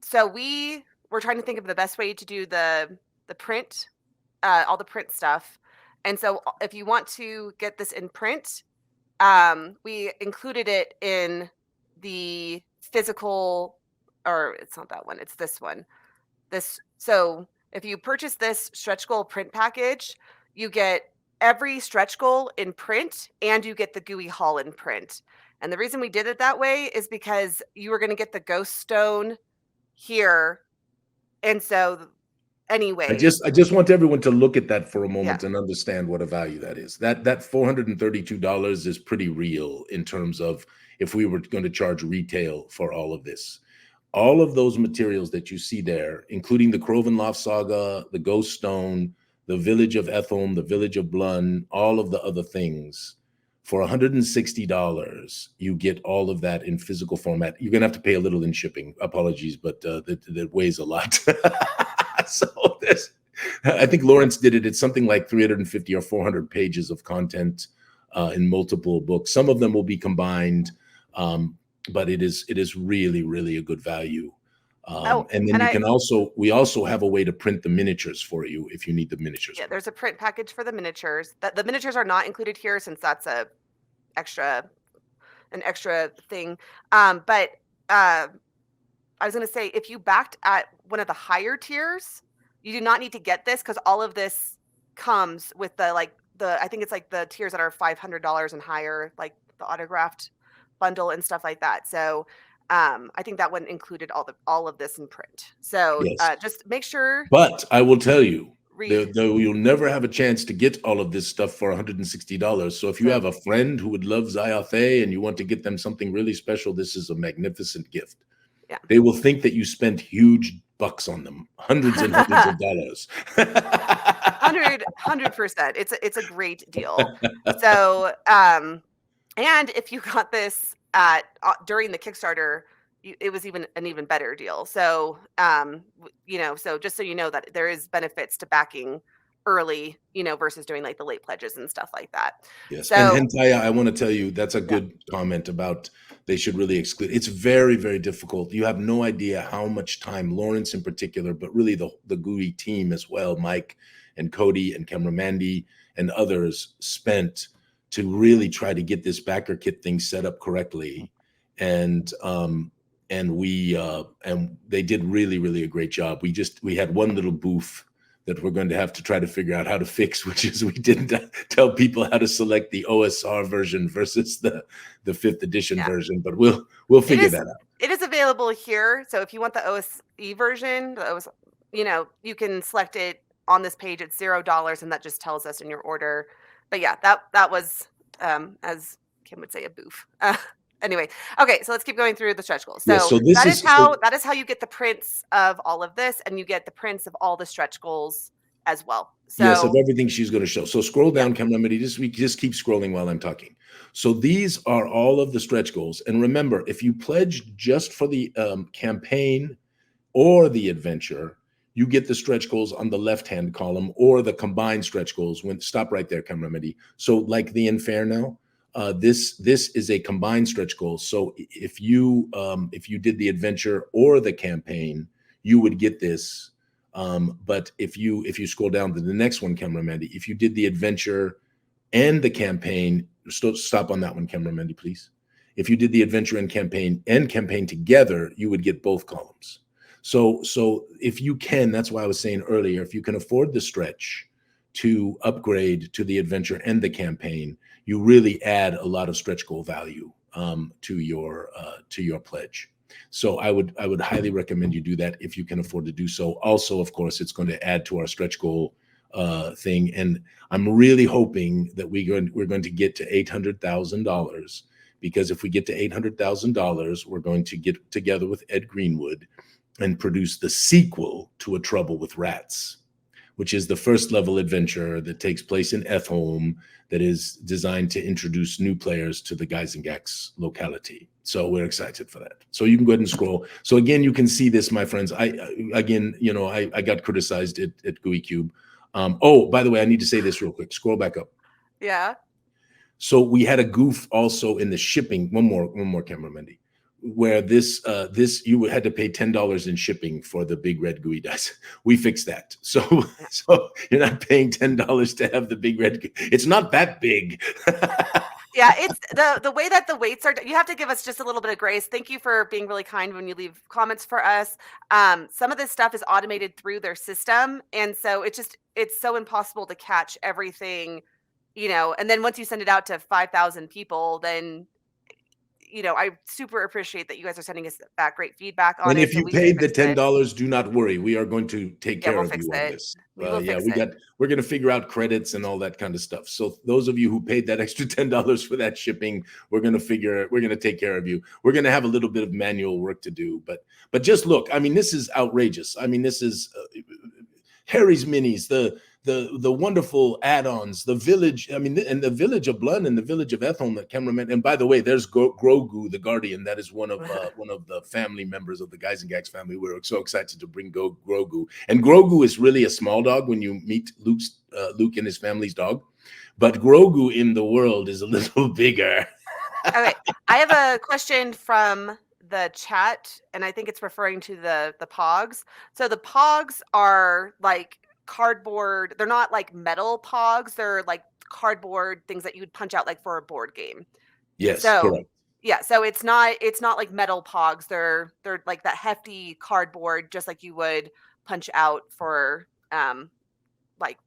So we're trying to think of the best way to do the print, all the print stuff. And so if you want to get this in print, we included it in the physical, or it's not that one, it's this one. So if you purchase this stretch goal print package, you get every stretch goal in print, and you get the Gooey Haul in print. And the reason we did it that way is because you were going to get the ghost stone here. And so anyway, I just want everyone to look at that for a yeah. moment and understand what a value that is. That $432 is pretty real in terms of if we were going to charge retail for all of this. All of those materials that you see there, including the Crovenloft Saga, the Ghost Stone, the Village of Ethel, the Village of Blun, all of the other things, for $160, you get all of that in physical format. You're gonna have to pay a little in shipping. Apologies, but that weighs a lot. So this, I think Lawrence did it. It's something like 350 or 400 pages of content in multiple books. Some of them will be combined, but it is really, really a good value. Oh, And then and you can we also have a way to print the miniatures for you if you need the miniatures. yeah, there's a print package for the miniatures. That the miniatures are not included here since that's an extra thing. But I was going to say, if you backed at one of the higher tiers, you do not need to get this because all of this comes with I think it's like the tiers that are $500 and higher, like the autographed bundle and stuff like that. So I think that one included all of this in print. So Yes. just make sure. But I will tell you, Read. you'll never have a chance to get all of this stuff for $160. So if you have a friend who would love Zyathé and you want to get them something really special, this is a magnificent gift. Yeah. They will think that you spent huge bucks on them, hundreds and hundreds of dollars. 100%. It's a great deal. So, and if you got this at during the Kickstarter, it was an even better deal. So, so just so you know that there is benefits to backing early, versus doing like the late pledges and stuff like that. Yes. So, And Hentaya, I want to tell you, that's a good comment about they should really exclude. It's very, very difficult. You have no idea how much time Lawrence in particular, but really the Gooey team as well, Mike and Cody and Cameron Mandy and others spent to really try to get this Backerkit thing set up correctly. And they did really, really a great job. We had one little boof that we're going to have to try to figure out how to fix, which is we didn't tell people how to select the OSR version versus the 5th edition version, but we'll figure that out. It is available here. So if you want the OSE version, you can select it on this page. It's $0, and that just tells us in your order. But yeah, that was, as Kim would say, a boof. Anyway, okay, so let's keep going through the stretch goals. So, that is how you get the prints of all of this, and you get the prints of all the stretch goals as well. So yes, of everything she's going to show. So scroll down, Cameron Remedy. Just keep scrolling while I'm talking. So these are all of the stretch goals. And remember, if you pledge just for the campaign or the adventure, you get the stretch goals on the left-hand column or the combined stretch goals. Stop right there, Cameron Remedy. So like the Inferno, this is a combined stretch goal. So if you did the adventure or the campaign, you would get this. But if you scroll down to the next one, Cameron Mandy, if you did the adventure and the campaign, stop on that one, Cameron Mandy, please. If you did the adventure and campaign together, you would get both columns. So if you can, that's why I was saying earlier, if you can afford the stretch to upgrade to the adventure and the campaign, you really add a lot of stretch goal value to your pledge. So I would highly recommend you do that if you can afford to do so. Also, of course, it's going to add to our stretch goal thing, and I'm really hoping that we're going to get to $800,000, because if we get to $800,000, we're going to get together with Ed Greenwood and produce the sequel to A Trouble with Rats, which is the first level adventure that takes place in Ethholm that is designed to introduce new players to the Gyzaengaxx locality. So we're excited for that. So you can go ahead and scroll. So again, you can see this, my friends. I got criticized at Gooey Cube. Oh, by the way, I need to say this real quick. Scroll back up. Yeah. So we had a goof also in the shipping. One more, camera, Mendy, where this you had to pay $10 in shipping for the big red gooey dice. We fixed that. So you're not paying $10 to have the big red. It's not that big. Yeah, it's the way that the weights are. You have to give us just a little bit of grace. Thank you for being really kind when you leave comments for us. Some of this stuff is automated through their system, and so it's so impossible to catch everything and then once you send it out to 5,000 people, then I super appreciate that you guys are sending us back great feedback on And it if so you we can paid the fix it. $10, do not worry. We are going to take Yeah, care we'll of fix you on it. this. We will Yeah, fix it. we're going to figure out credits and all that kind of stuff. So those of you who paid that extra $10 for that shipping, we're going to take care of you. We're going to have a little bit of manual work to do, but just look, I mean, this is outrageous. I mean, this is Harry's Minis, the wonderful add-ons, the village. I mean, and the village of Blund and the village of Ethel that cameraman. And by the way, there's Grogu, the Guardian. That is one of the family members of the Gyzaengaxx family. We're so excited to bring Grogu. And Grogu is really a small dog when you meet Luke and his family's dog, but Grogu in the world is a little bigger. Okay, I have a question from the chat, and I think it's referring to the Pogs. So the Pogs are like cardboard. They're not like metal Pogs. They're like cardboard things that you would punch out like for a board game. Yes, So correct. yeah, so it's not like metal Pogs. They're like that hefty cardboard, just like you would punch out for like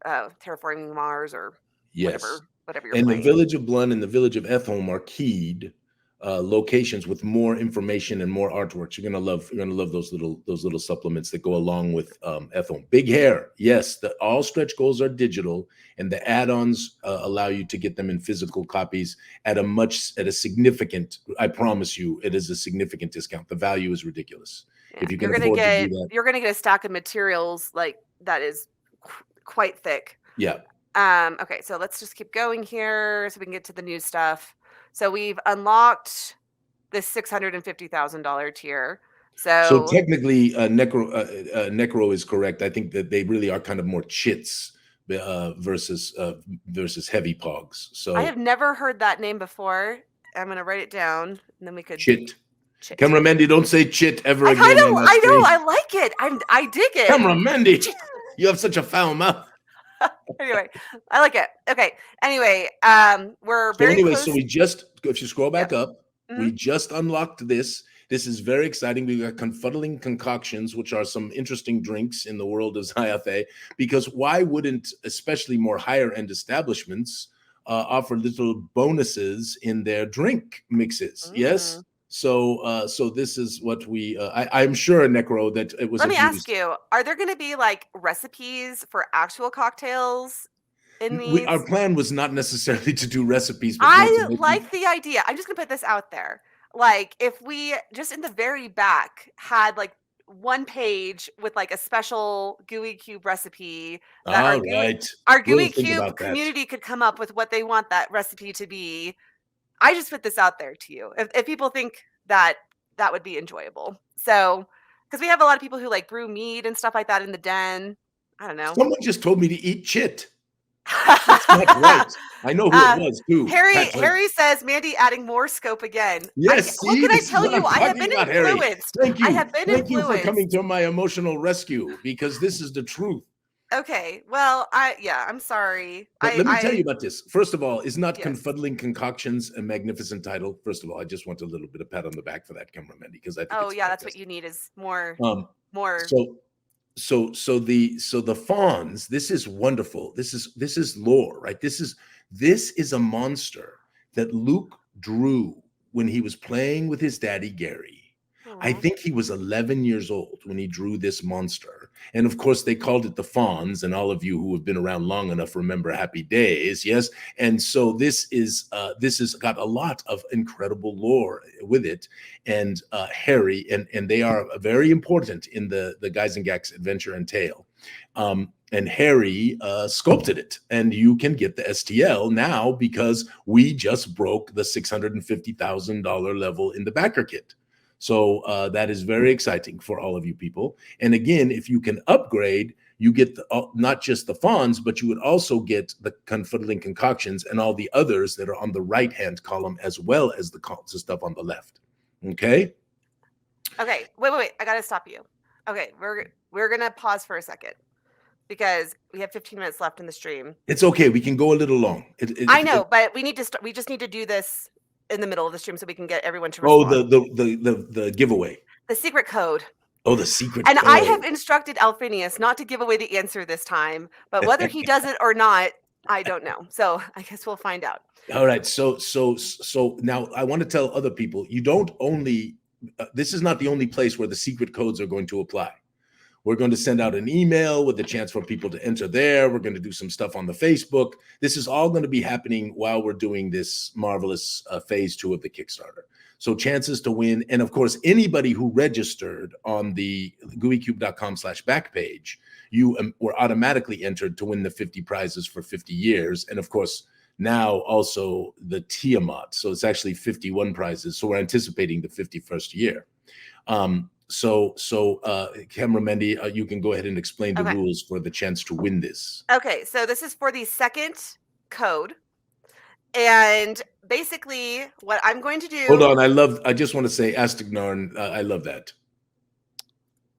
terraforming Mars or Yes. whatever you're And the playing. village of Blund and the village of Ethholm are keyed locations with more information and more artworks. You're gonna love those little supplements that go along with Ethholm. Big hair, yes. All stretch goals are digital, and the add-ons allow you to get them in physical copies at a significant. I promise you, it is a significant discount. The value is ridiculous. Yeah, If you can afford to do that, you're gonna get a stack of materials like that is quite thick. yeah. Okay, so let's just keep going here so we can get to the new stuff. So we've unlocked this $650,000 tier. So So technically, Necro is correct. I think that they really are kind of more chits versus heavy pogs. So I have never heard that name before. I'm gonna write it down, and then we could chit. chit. Camera Mandy, don't say chit ever I again kind of, on that I know, stream. I like it. I dig it. Camera Mandy, you have such a foul mouth. Anyway, I like it. Okay. Anyway, we're So very anyway, close. if you scroll back up, Mhm. we just unlocked this. This is very exciting. We got confuddling concoctions, which are some interesting drinks in the world of Zyathé. Because why wouldn't, especially more higher end establishments, offer little bonuses in their drink mixes? Yes. So this is what I'm sure, Necro, that it was Let me abused. ask you, are there going to be like recipes for actual cocktails in Our these? plan was not necessarily to do recipes, but more to I make like the idea. I'm just going to put this out there. Like, if we just in the very back had like one page with like a special Gooey Cube recipe that all right. our We'll Gooey think Cube about that. community could come up with what they want that recipe to be. I just put this out there to you. If people think that that would be enjoyable. So, because we have a lot of people who like brew mead and stuff like that in the den. I don't know. Someone just told me to eat chit. That's not right. I know who it was too. Harry says Mandy adding more scope again. Yes, What see, can I this is tell what you? I'm I have talking been about, Harry. influenced. Thank I you. have been Thank you for influenced. coming to my emotional rescue, because this is the truth. Okay. Well, I'm sorry. But let me tell you about this. First of all, is not Confuddling Concoctions a magnificent title? First of all, I just want a little bit of pat on the back for that, camera Mandy, because I think Oh it's yeah, that's fantastic. what you need is more. So the fawns, this is wonderful. This is lore, right? This is a monster that Luke drew when he was playing with his daddy Gary. I think he was 11 years old when he drew this monster. And of course, they called it the Fawns. And all of you who have been around long enough remember Happy Days, yes? And so this has got a lot of incredible lore with it. And Harry, and they are very important in the Gyzaengaxx adventure and tale. And Harry sculpted it, and you can get the STL now because we just broke the $650,000 level in the Backerkit. So that is very exciting for all of you people. And again, if you can upgrade, you get not just the fawns, but you would also get the confuddling concoctions and all the others that are on the right-hand column, as well as the stuff on the left. Okay? Okay. Wait. I got to stop you. Okay. We're going to pause for a second because we have 15 minutes left in the stream. It's okay. We can go a little long. I know, but we need to we just need to do this in the middle of the stream so we can get everyone to respond. Oh, the giveaway. The secret code. Oh, the secret code. And I have code. instructed Alphinius not to give away the answer this time, but whether he does it or not, I don't know. So I guess we'll find out. All right. So now I want to tell other people, you don't only, this is not the only place where the secret codes are going to apply. We're going to send out an email with a chance for people to enter there. We're going to do some stuff on the Facebook. This is all going to be happening while we're doing this marvelous phase 2 of the Kickstarter. So chances to win. And of course, anybody who registered on the gooeycube.com/back page, you were automatically entered to win the 50 prizes for 50 years. And of course, now also the Tiamat. So it's actually 51 prizes. So we're anticipating the 51st year. So Camera Mendy, you can go ahead and explain the rules for the chance to win this. Okay, so this is for the second code. And basically what I'm going to do. Hold on, I just want to say Astignar, I love that.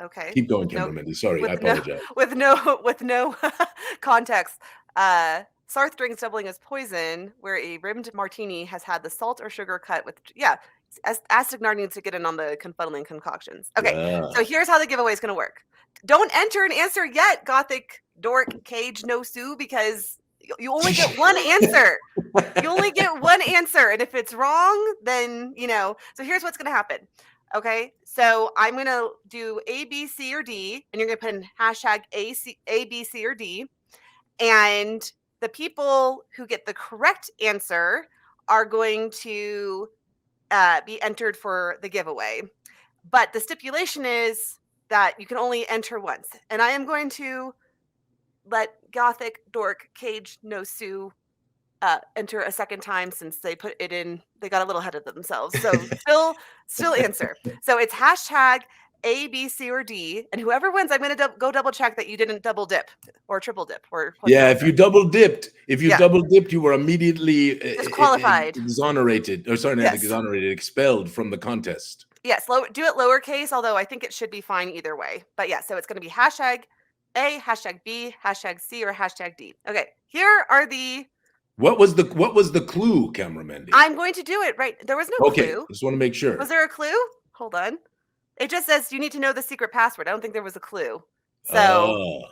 Okay. Keep going, Camera Mendy. Sorry, I apologize. With no context. Sarth drinks doubling as poison, where a rimmed martini has had the salt or sugar cut with, Astignar needs to get in on the confuddling concoctions. Okay, so here's how the giveaway is going to work. Don't enter an answer yet, Gothic Dork Cage No Sue, because you only get one answer. You only get one answer, and if it's wrong, then, so here's what's going to happen. Okay, so I'm going to do A, B, C, or D, and you're going to put in hashtag A, B, C, or D, and the people who get the correct answer are going to be entered for the giveaway. But the stipulation is that you can only enter once. And I am going to let Gothic Dork Cage No Sue enter a second time, since they put it in, they got a little ahead of themselves. So still answer. So it's hashtag A, B, C, or D, and whoever wins, I'm going to go double check that you didn't double dip or triple dip or. If you double dipped, you were immediately disqualified, exonerated, or sorry, not exonerated, expelled from the contest. Yes, do it lowercase, although I think it should be fine either way. But yeah, so it's going to be hashtag A, hashtag B, hashtag C, or hashtag D. Okay, here are the. What was the clue, Camera Mendy? I'm going to do it right. There was no clue. Just want to make sure. Was there a clue? Hold on. It just says you need to know the secret password. I don't think there was a clue. So,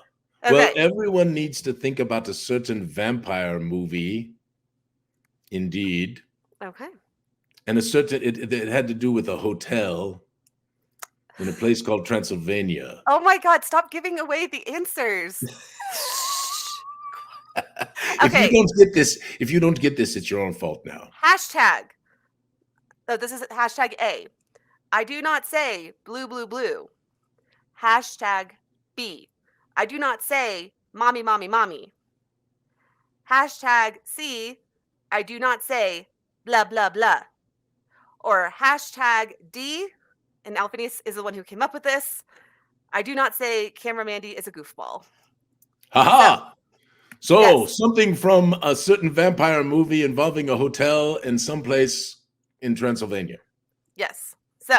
well, everyone needs to think about a certain vampire movie. Indeed. Okay. And it had to do with a hotel in a place called Transylvania. Oh my God! Stop giving away the answers. Okay. If you don't get this, it's your own fault now. Hashtag. Oh, this is hashtag A. I do not say blue, blue, blue. Hashtag B. I do not say mommy, mommy, mommy. Hashtag C. I do not say blah, blah, blah. Or hashtag D. And Alphinius is the one who came up with this. I do not say Camera Mandy is a goofball. Ha-ha! So something from a certain vampire movie involving a hotel in someplace in Transylvania. Yes. So,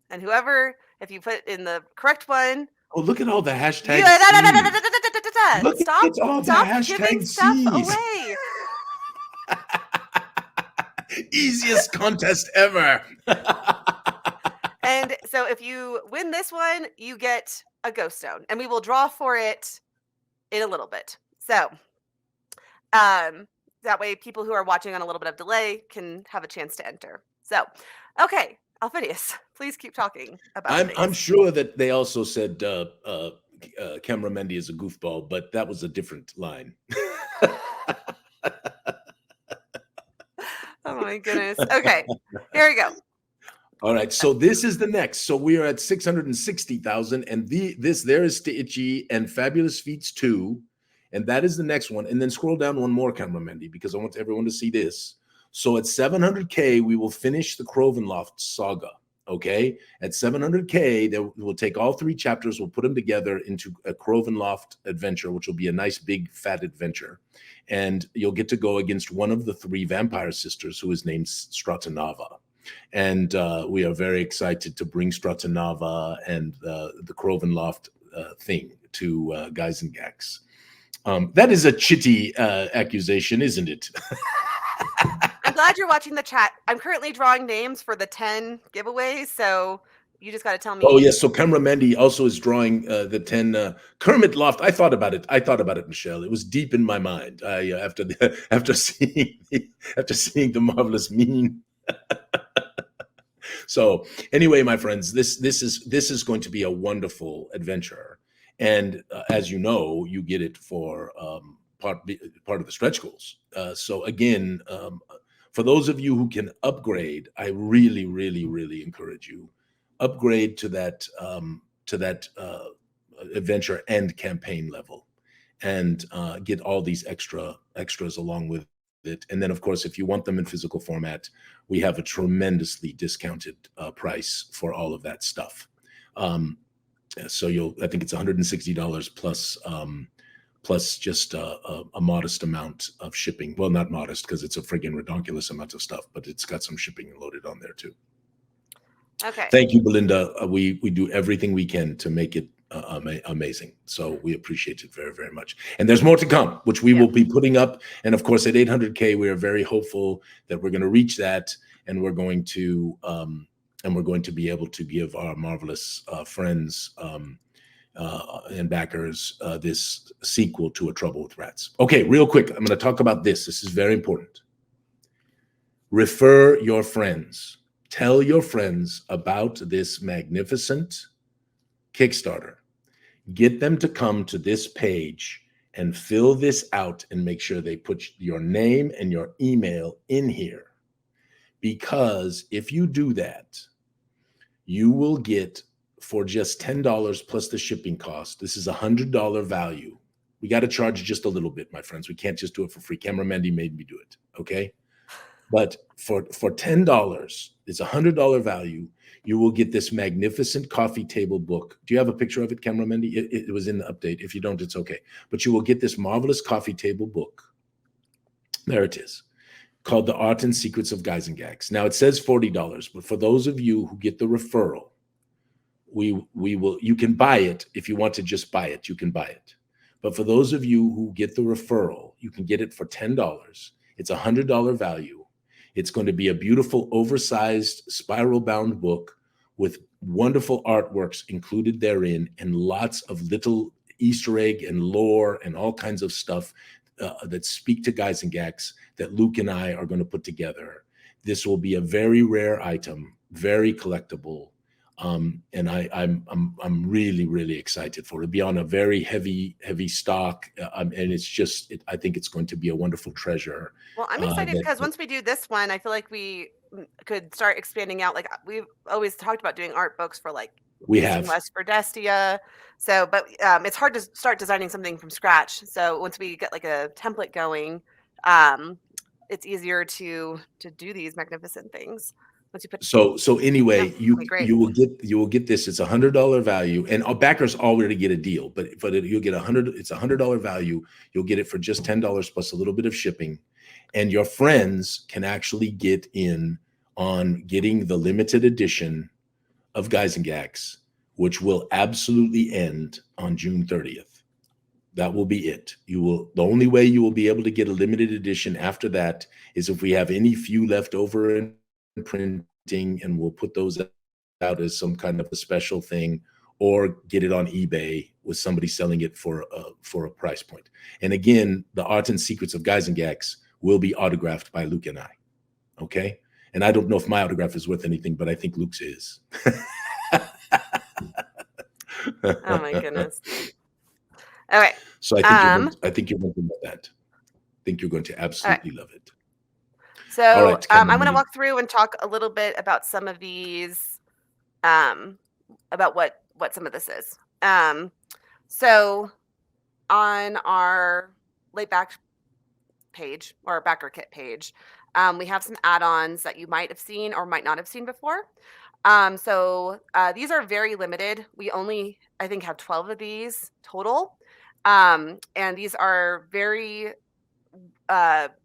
and whoever, if you put in the correct one. Oh, look at all the hashtags. Stop giving stuff away. Easiest contest ever. And so if you win this one, you get a ghost stone, and we will draw for it in a little bit. So that way people who are watching on a little bit of delay can have a chance to enter. So, okay, Alphinius, please keep talking about I'm sure that they also said Camera Mendy is a goofball, but that was a different line. Oh my goodness. Okay, here we go. All right, so this is the next. So we are at 660,000, and there is Stitchy and Fabulous Feats 2, and that is the next one. And then scroll down one more, Camera Mendy, because I want everyone to see this. So at 700K, we will finish the Crovenloft saga. Okay, at 700K, we'll take all 3 chapters, we'll put them together into a Crovenloft adventure, which will be a nice big fat adventure, and you'll get to go against one of the 3 vampire sisters, who is named Stratanava. And we are very excited to bring Stratanava and the Crovenloft thing to Gyzaengaxx. That is a chitty accusation, isn't it? I'm glad you're watching the chat. I'm currently drawing names for the 10 giveaways, so You just got to tell Oh me. yes, so Camera Mandy also is drawing the 10 Kermit Loft. I thought about it, Michelle. It was deep in my mind. After seeing the marvelous meme. So anyway, my friends, this is going to be a wonderful adventure, and as you know, you get it for part of the stretch goals. So again, for those of you who can upgrade, I really, really, really encourage you upgrade to that adventure and campaign level, and get all these extras along with it. And then, of course, if you want them in physical format, we have a tremendously discounted price for all of that stuff. So I think it's $160 plus just a modest amount of shipping. Well, not modest, because it's a friggin' ridiculous amount of stuff, but it's got some shipping loaded on there too. Okay. Thank you, Belinda. We do everything we can to make it amazing. So we appreciate it very, very much. And there's more to come, which we will be putting up. And of course, at 800K, we are very hopeful that we're going to reach that, and we're going to be able to give our marvelous friends and backers this sequel to A Trouble with Rats. Okay, real quick, I'm going to talk about this. This is very important. Refer your friends. Tell your friends about this magnificent Kickstarter. Get them to come to this page and fill this out, and make sure they put your name and your email in here. Because if you do that, you will get, for just $10 plus the shipping cost, this is $100 value. We got to charge just a little bit, my friends. We can't just do it for free. Camera Mandy made me do it. Okay. But for $10, it's $100 value. You will get this magnificent coffee table book. Do you have a picture of it, Camera Mandy? It was in the update. If you don't, it's okay. But you will get this marvelous coffee table book. There it is, called The Art and Secrets of Gyzaengaxx. Now it says $40, but for those of you who get the referral, you can buy it. If you want to just buy it, you can buy it. But for those of you who get the referral, you can get it for $10. It's $100 value. It's going to be a beautiful, oversized, spiral-bound book with wonderful artworks included therein, and lots of little Easter egg and lore and all kinds of stuff that speak to Gyzaengaxx that Luke and I are going to put together. This will be a very rare item, very collectible, and I'm really, really excited for it. It'll be on a very heavy stock, and I think it's going to be a wonderful treasure. Well, I'm excited because once we do this one, I feel like we could start expanding out. Like, we've always talked about doing art books for, like, We East and have. West for Destia. So, but it's hard to start designing something from scratch. So once we get like a template going, it's easier to do these magnificent things. Once you put So anyway, great. you will get this. It's $100 value, and our backers already get a deal. But you'll get it's $100 value. You'll get it for just $10 plus a little bit of shipping, and your friends can actually get in on getting the limited edition of Gyzaengaxx, which will absolutely end on June 30th. That will be it. The only way you will be able to get a limited edition after that is if we have any few left over in printing, and we'll put those out as some kind of a special thing, or get it on eBay with somebody selling it for a price point. And again, the Art and Secrets of Gyzaengaxx will be autographed by Luke and I. Okay. And I don't know if my autograph is worth anything, but I think Luke's is. Oh my goodness. All right. So I think you're going to love that. I think you're going to absolutely love it. So all right, I'm going to walk through and talk a little bit about some of these, about what some of this is. So on our late back page, or our Backerkit page, we have some add-ons that you might have seen or might not have seen before. So these are very limited. We only, I think, have 12 of these total. And these are very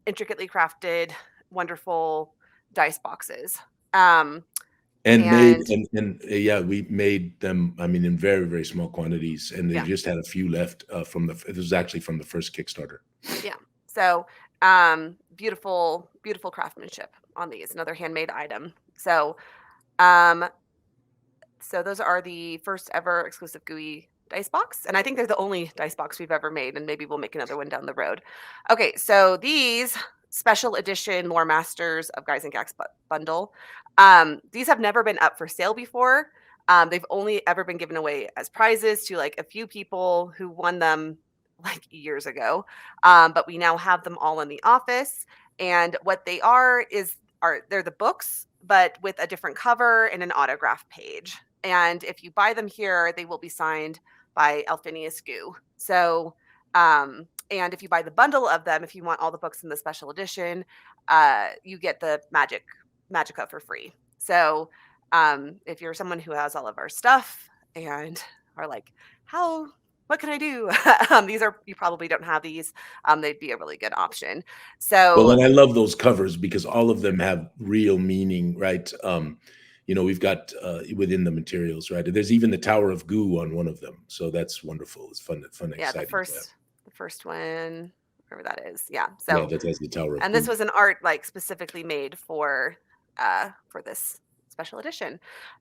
intricately crafted, wonderful dice boxes. We made them, I mean, in very, very small quantities, and they just had a few left it was actually from the first Kickstarter. Yeah. So beautiful craftsmanship on these, another handmade item. So So those are the first ever exclusive Gooey dice box, and I think they're the only dice box we've ever made, and maybe we'll make another one down the road. Okay, so these special edition Lore Masters of Gyzaengaxx bundle, these have never been up for sale before. They've only ever been given away as prizes to like a few people who won them like years ago. But we now have them all in the office, and what they are they're the books, but with a different cover and an autograph page. And if you buy them here, they will be signed by Alphinius Goo. So, and if you buy the bundle of them, if you want all the books in the special edition, you get the Magica for free. So, if you're someone who has all of our stuff and are like, what can I do? You probably don't have these. They'd be a really good option. Well, So, and I love those covers because all of them have real meaning, right? We've got within the materials, right? There's even the Tower of Goo on one of them, so that's wonderful. It's fun, yeah, exciting to have. the first one, wherever that is. Yeah. Yeah, So, that has the Tower of and this Goo. was an art like specifically made for this special edition.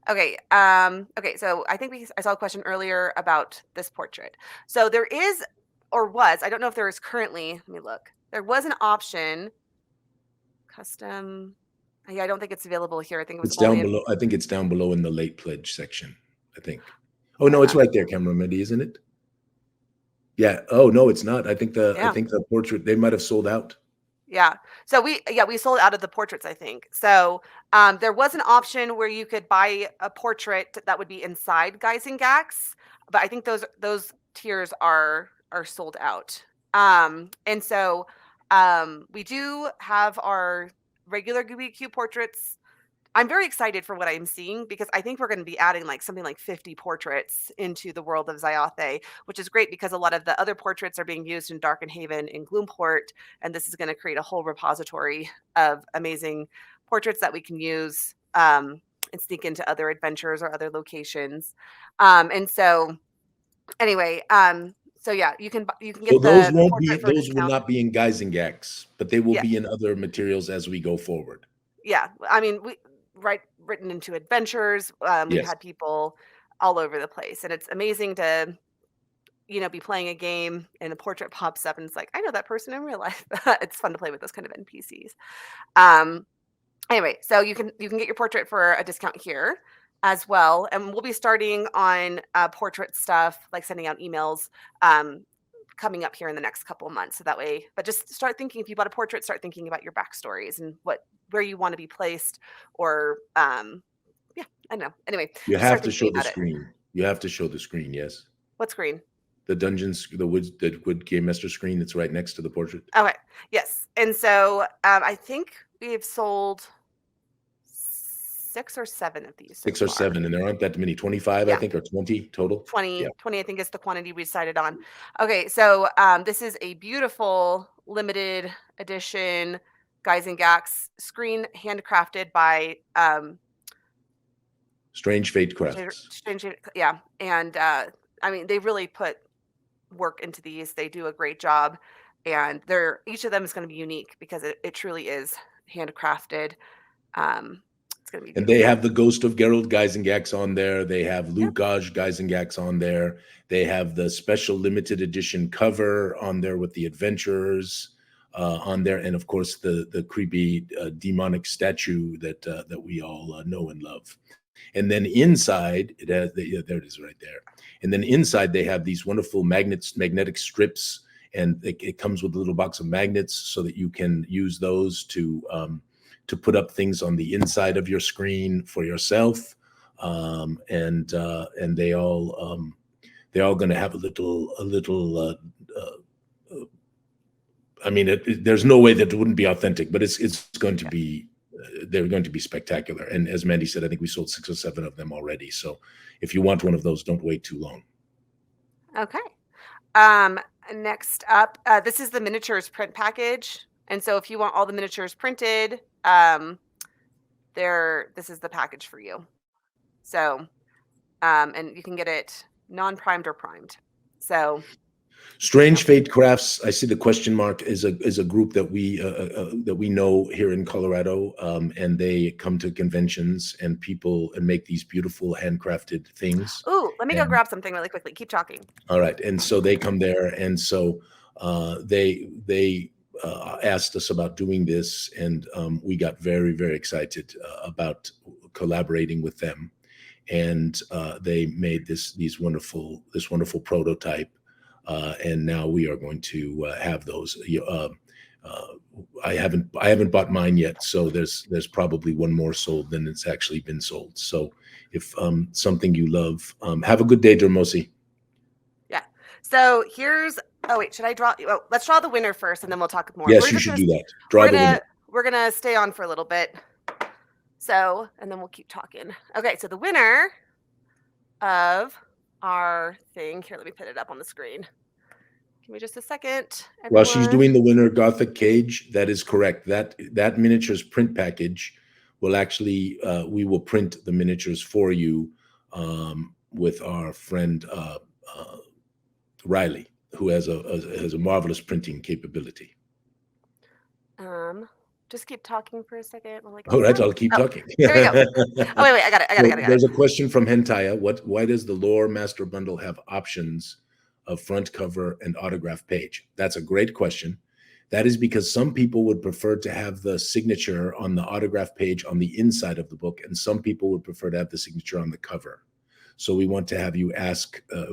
Okay. Okay. So I think I saw a question earlier about this portrait. So there is, or was, I don't know if there is currently. Let me look. There was an option, custom. Yeah, I don't think it's available here. I think it was It's only down in. below. I think it's down below in the late pledge section, I think. Oh no, it's Uh, right there, Camera Medi, isn't it? Yeah. Oh no, it's not. I think yeah. the portrait they might have sold out. Yeah. So we sold out of the portraits, I think. So there was an option where you could buy a portrait that would be inside Gyzaengaxx, but I think those tiers are sold out. And so we do have our regular Gooey Cube portraits. I'm very excited for what I'm seeing because I think we're going to be adding like something like 50 portraits into the world of Zyathé, which is great because a lot of the other portraits are being used in Darkenhaven and Gloomport, and this is going to create a whole repository of amazing portraits that we can use and sneak into other adventures or other locations. And so, anyway, so yeah, you can So get the portrait for a those will discount. not be in Gyzaengaxx, but they will Yeah, be in other materials as we go forward. yeah. I mean, written into adventures. We've Yes. had people all over the place, and it's amazing to be playing a game and a portrait pops up, and it's like I know that person in real life. It's fun to play with those kind of NPCs. Um, anyway, so you can get your portrait for a discount here as well, and we'll be starting on portrait stuff like sending out emails. Coming up here in the next couple of months. So that way, but just start thinking if you bought a portrait, start thinking about your backstories and where you want to be placed or yeah, I don't know. Anyway, You just have start to thinking show the about it. screen. You have to show the screen, yes. What screen? The dungeons, the wood game master screen that's right next to the portrait. Okay. Yes. And so I think we've sold 6 or 7 of these so 6 or far. 7, and there aren't that many. 25, I Yeah. think, or 20 total. Yeah. 20, I think is the quantity we decided on. Okay, so this is a beautiful limited edition Gyzaengaxx screen handcrafted by Strange Fate Crafts. yeah, and I mean they really put work into these. They do a great job, and each of them is going to be unique because it truly is handcrafted. It's going to be And they beautiful. have the Ghost of Geralt Gyzaengaxx on there. They have Yep. Lugaj Gyzaengaxx on there. They have the special limited edition cover on there with the adventurers on there, and of course the creepy demonic statue that we all know and love. And then inside, it has yeah, there it is right there. And then inside, they have these wonderful magnetic strips, and it comes with a little box of magnets so that you can use those to put up things on the inside of your screen for yourself. And they're all going to have a little. I mean, there's no way that it wouldn't be authentic, but it's going to be they're going to be spectacular. And as Mandy said, I think we sold 6 or 7 of them already. So if you want one of those, don't wait too long. Okay. Next up, this is the miniatures print package. And so if you want all the miniatures printed, this is the package for you. So, and you can get it non-primed or primed. So Strange Fate Crafts. I see the question mark is a group that we know here in Colorado, and they come to conventions and people and make these beautiful handcrafted things. Ooh, let me go grab something really quickly. Keep talking. All right, and so they come there, and so they asked us about doing this, and we got very, very excited about collaborating with them, and they made this wonderful prototype, and now we are going to have those. I haven't bought mine yet, so there's probably one more sold than it's actually been sold. So if something you love, have a good day, Dermosi. Yeah. So here's. Oh wait, should I draw? Oh, let's draw the winner first, and then we'll talk more. Yes, you should do that. Draw the winner. We're gonna stay on for a little bit. So, and then we'll keep talking. Okay, so the winner of our thing here. Let me put it up on the screen. Give me just a second. Everyone. While she's doing the winner, Gothic Cage, that is correct. That miniatures print package will actually, we will print the miniatures for you with our friend Riley, who has a marvelous printing capability. Just keep talking for a second. All right, I'll keep talking. There we go. Oh, wait, I got it. There's a question from Hentaya. Why does the Lore Master Bundle have options of front cover and autograph page? That's a great question. That is because some people would prefer to have the signature on the autograph page on the inside of the book, and some people would prefer to have the signature on the cover. So we want to have you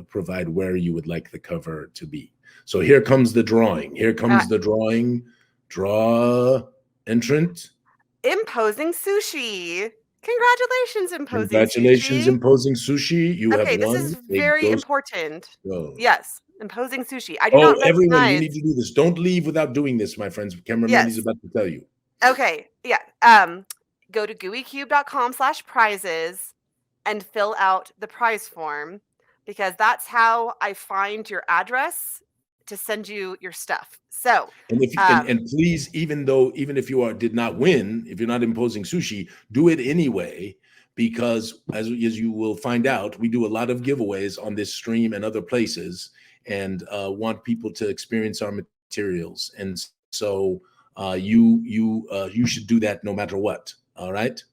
provide where you would like the cover to be. So here comes the drawing. Here comes the drawing. Draw entrant. Imposing Sushi. Congratulations, Imposing Sushi. You have won. This is very important. Go. Yes, Imposing Sushi. I do not recognize. Everyone, you need to do this. Don't leave without doing this, my friends. Cameraman is about to tell you. Okay, yeah. Go to gooeycube.com/prizes and fill out the prize form, because that's how I find your address to send you your stuff. So, and if and please, even if you did not win, if you're not Imposing Sushi, do it anyway, because as you will find out, we do a lot of giveaways on this stream and other places, and want people to experience our materials. And so you should do that no matter what. All right.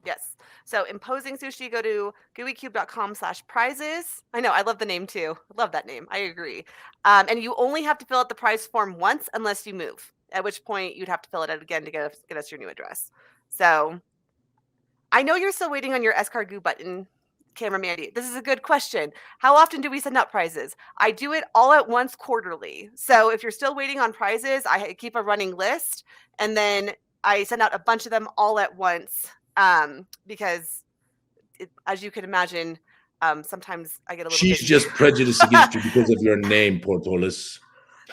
Yes. So Imposing Sushi, go to gooeycube.com/prizes. I know, I love the name too. I love that name. I agree. And you only have to fill out the prize form once unless you move, at which point you'd have to fill it out again to get us your new address. So I know you're still waiting on your S-Card Goo button, Camera Mandy. This is a good question. How often do we send out prizes? I do it all at once quarterly. So if you're still waiting on prizes, I keep a running list, and then I send out a bunch of them all at once. Because as you can imagine, sometimes I get a little. She's just prejudiced against you because of your name, Portolis.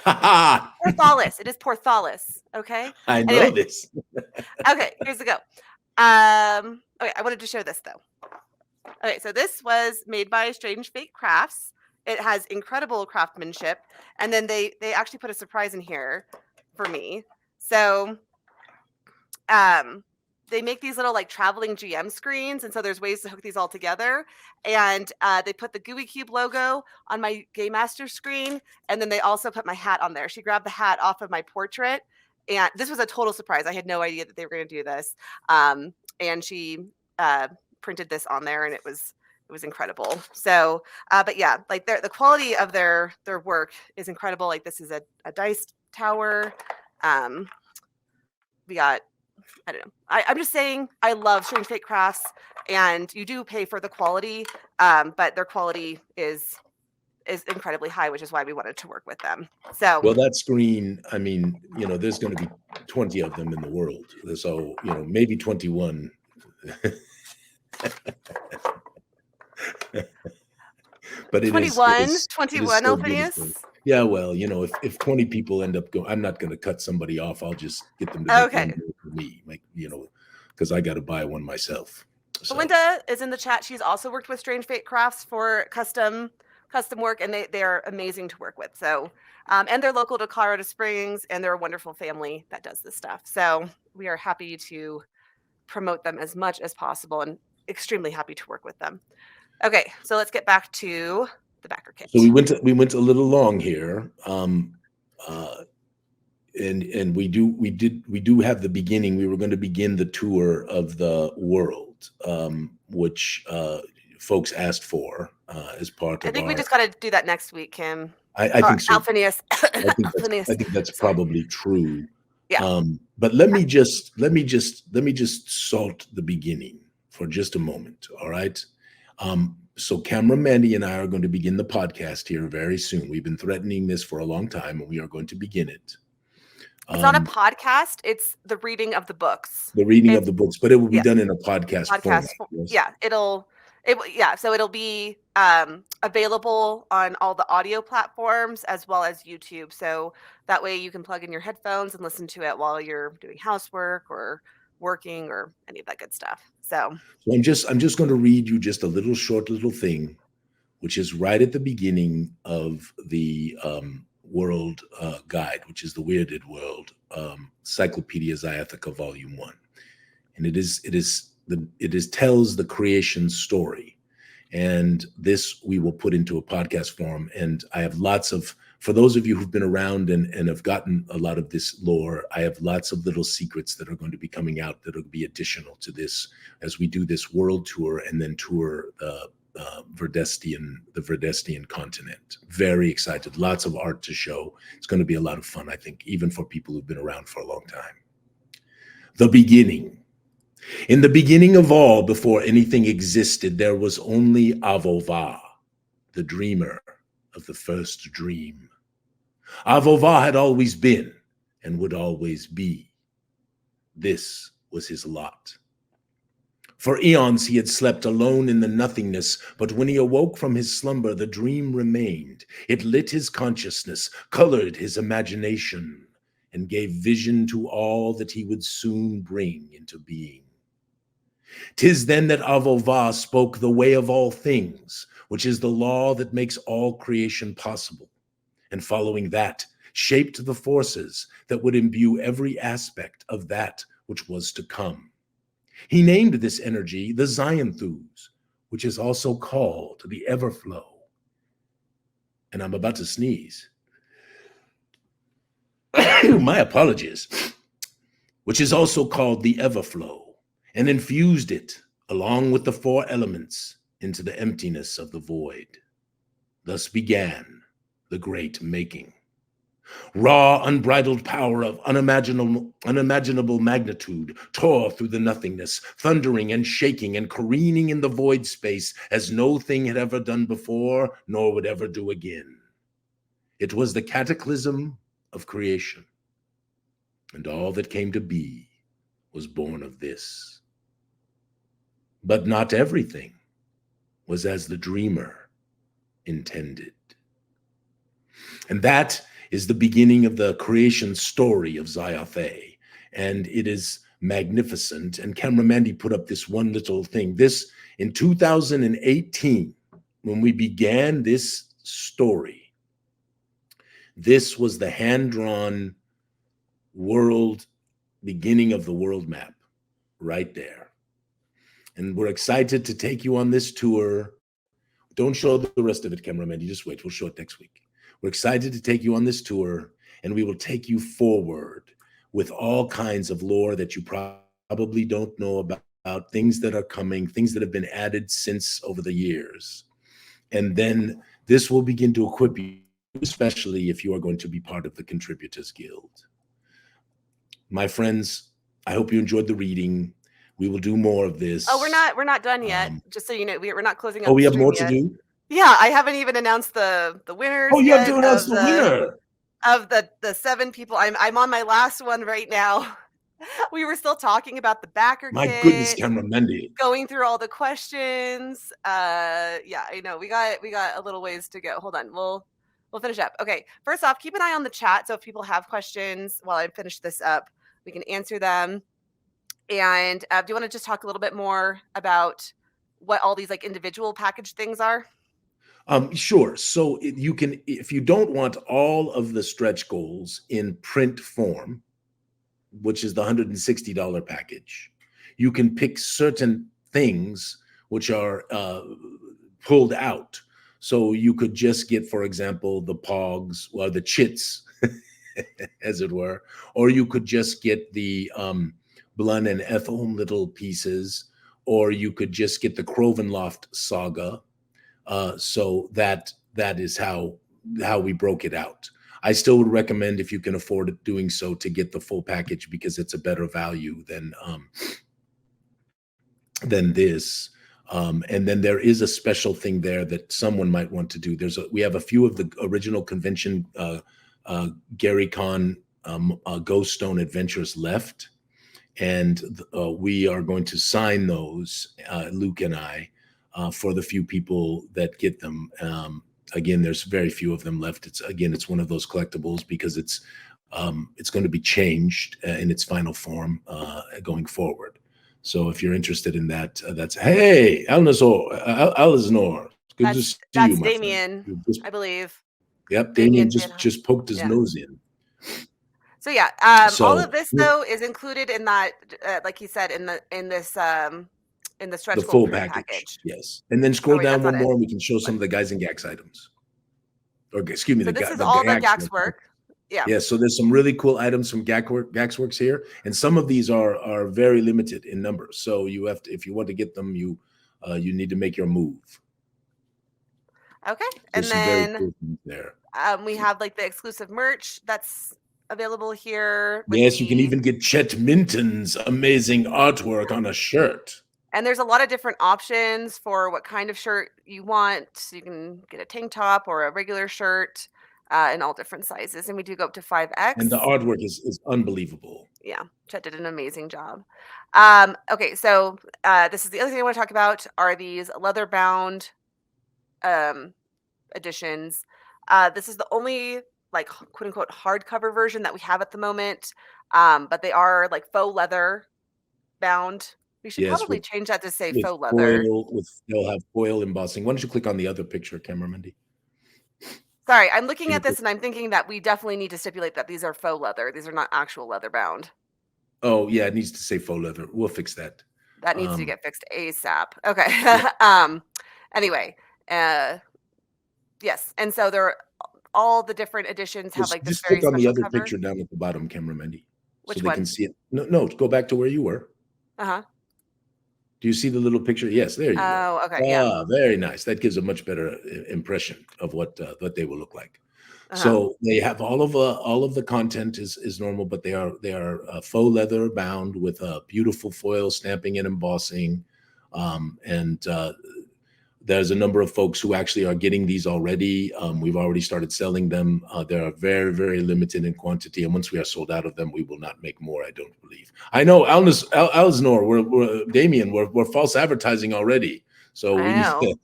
Porthalis. It is Porthalis. Okay. I know this. Okay, here's the go. Okay, I wanted to show this though. Okay, so this was made by Strange Fate Crafts. It has incredible craftsmanship, and then they actually put a surprise in here for me. So, they make these little like traveling GM screens, and so there's ways to hook these all together. And they put the Gooey Cube logo on my Game Master screen, and then they also put my hat on there. She grabbed the hat off of my portrait, and this was a total surprise. I had no idea that they were going to do this. And she printed this on there, and it was incredible. So, but yeah, like the quality of their work is incredible. Like this is a dice tower. We got. I don't know. I'm just saying I love Strange Fate Crafts, and you do pay for the quality, but their quality is incredibly high, which is why we wanted to work with them. So, well, that screen, I mean, there's going to be 20 of them in the world. So, maybe 21. But 21, Alphinius. Yeah, well, if 20 people end up going, I'm not going to cut somebody off. I'll just get them to get one for me, like, because I got to buy one myself. So. Belinda is in the chat. She's also worked with Strange Fate Crafts for custom work, and they are amazing to work with. So, and they're local to Colorado Springs, and they're a wonderful family that does this stuff. So we are happy to promote them as much as possible, and extremely happy to work with them. Okay, so let's get back to the Backerkit. So we went a little long here. And we do have the beginning. We were going to begin the tour of the world, which folks asked for as part I of think we our. just got to do that next week, Kim. I think so. Alphinius. I think that's Sorry. probably true. Yeah. But let me just salt the beginning for just a moment. All right. So Camera Mandy and I are going to begin the podcast here very soon. We've been threatening this for a long time, and we are going to begin it. It's not a podcast. It's the reading of the books. The reading of the books, but it will be yeah. done in a podcast format. Yes? Yeah, so it'll be available on all the audio platforms as well as YouTube. So that way you can plug in your headphones and listen to it while you're doing housework or working or any of that good stuff. So I'm just going to read you just a short little thing, which is right at the beginning of the World Guide, which is the Weirded World Cyclopedia Zyathé Volume 1, and it tells the creation story, and this we will put into a podcast form. And I have for those of you who've been around and have gotten a lot of this lore, I have lots of little secrets that are going to be coming out that will be additional to this as we do this world tour and then tour the Verdestian continent. Very excited. Lots of art to show. It's going to be a lot of fun, I think, even for people who've been around for a long time. The beginning. In the beginning of all, before anything existed, there was only Avova, the dreamer of the first dream. Avova had always been and would always be. This was his lot. For eons he had slept alone in the nothingness, but when he awoke from his slumber, the dream remained. It lit his consciousness, colored his imagination, and gave vision to all that he would soon bring into being. 'Tis then that Avova spoke the way of all things, which is the law that makes all creation possible, and following that, shaped the forces that would imbue every aspect of that which was to come. He named this energy the Zyathé, which is also called the Everflow. And I'm about to sneeze. My apologies. Which is also called the Everflow, and infused it, along with the four elements, into the emptiness of the void. Thus began the great making. Raw, unbridled power of unimaginable magnitude tore through the nothingness, thundering and shaking and careening in the void space as no thing had ever done before, nor would ever do again. It was the cataclysm of creation, and all that came to be was born of this. But not everything was as the dreamer intended. And that is the beginning of the creation story of Zyathé, and it is magnificent. And Camera Mandy put up this one little thing. This, in 2018, when we began this story, this was the hand-drawn beginning of the world map right there. And we're excited to take you on this tour. Don't show the rest of it, Camera Mandy. Just wait. We'll show it next week. We're excited to take you on this tour, and we will take you forward with all kinds of lore that you probably don't know about, things that are coming, things that have been added since over the years. And then this will begin to equip you, especially if you are going to be part of the Contributors Guild. My friends, I hope you enjoyed the reading. We will do more of this. Oh, we're not done yet. Just so you know, we're not closing out. Oh, we have more to do? Yeah, I haven't even announced the winners. Oh, you have to announce the winner of the 7 people. I'm on my last one right now. We were still talking about the Backerkit. My goodness, Camera Mandy. Going through all the questions. Yeah, I know we got a little ways to go. Hold on, we'll finish up. Okay, first off, keep an eye on the chat. So if people have questions while I finish this up, we can answer them. And do you want to just talk a little bit more about what all these like individual package things are? Sure. So you can, if you don't want all of the stretch goals in print form, which is the $160 package, you can pick certain things which are pulled out. So you could just get, for example, the pogs or the chits, as it were, or you could just get the Blun and Ethel little pieces, or you could just get the Crovenloft saga. So that is how we broke it out. I still would recommend, if you can afford it, doing so, to get the full package, because it's a better value than this. And then there is a special thing there that someone might want to do. We have a few of the original convention Gary Con Ghost Stone Adventures left, and we are going to sign those, Luke and I, for the few people that get them. Again, there's very few of them left. It's one of those collectibles, because it's going to be changed in its final form going forward. So if you're interested in that, that's, hey, Alnor, good to see you, That's my Damien, friend. I believe. Yep, Damien just poked his nose in. So yeah, all of this though is included in that, like he said, in this stretch the goal full package. Yes, and then scroll down one more, and we can show some of the Gyzaengaxx items. Or excuse me, so this is all the Gax work. Yeah, so there's some really cool items from Gax Works here, and some of these are very limited in number. So you have to, if you want to get them, you need to make your move. Okay, there's and then very cool things there. We have like the exclusive merch that's available here. Yes, you can even get Chet Minton's amazing artwork on a shirt. And there's a lot of different options for what kind of shirt you want. So you can get a tank top or a regular shirt in all different sizes. And we do go up to 5X. And the artwork is unbelievable. Yeah, Chet did an amazing job. Okay, so this is the other thing I want to talk about, are these leather-bound editions. This is the only, like, quote-unquote hardcover version that we have at the moment. But they are like faux leather bound. We should probably change that to say faux leather. They'll have foil embossing. Why don't you click on the other picture, Cameramandy? Sorry, I'm looking at this and I'm thinking that we definitely need to stipulate that these are faux leather. These are not actual leather bound. Oh yeah, it needs to say faux leather. We'll fix that. That needs to get fixed ASAP. Okay. Yeah. Anyway, yes, and so there, all the different editions have like this just very click on the other cover. picture down at the bottom, Cameramandy, Which so they one? can see it. No, go back to where you were. Do you see the little picture? Yes, there you go. Oh, okay. Yeah. Very nice. That gives a much better impression of what they will look like. So they have all of the content is normal, but they are faux leather bound with beautiful foil stamping and embossing, and there's a number of folks who actually are getting these already. We've already started selling them. They are very, very limited in quantity, and once we are sold out of them, we will not make more, I don't believe. I know, Alnor, Damien, we're false advertising already. So we need to,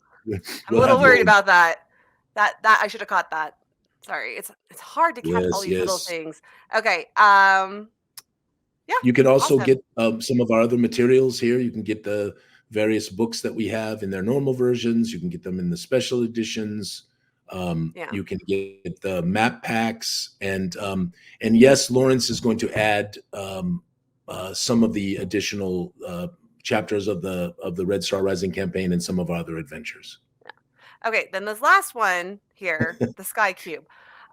I'm a little worried about that. That I should have caught that. Sorry, it's hard to catch all these little things. Okay. Yeah. You can also get some of our other materials here. You can get the various books that we have in their normal versions. You can get them in the special editions. You can get the map packs, and yes, Lawrence is going to add some of the additional chapters of the Red Star Rising campaign and some of our other adventures. Okay, then this last one here, the Sky Cube.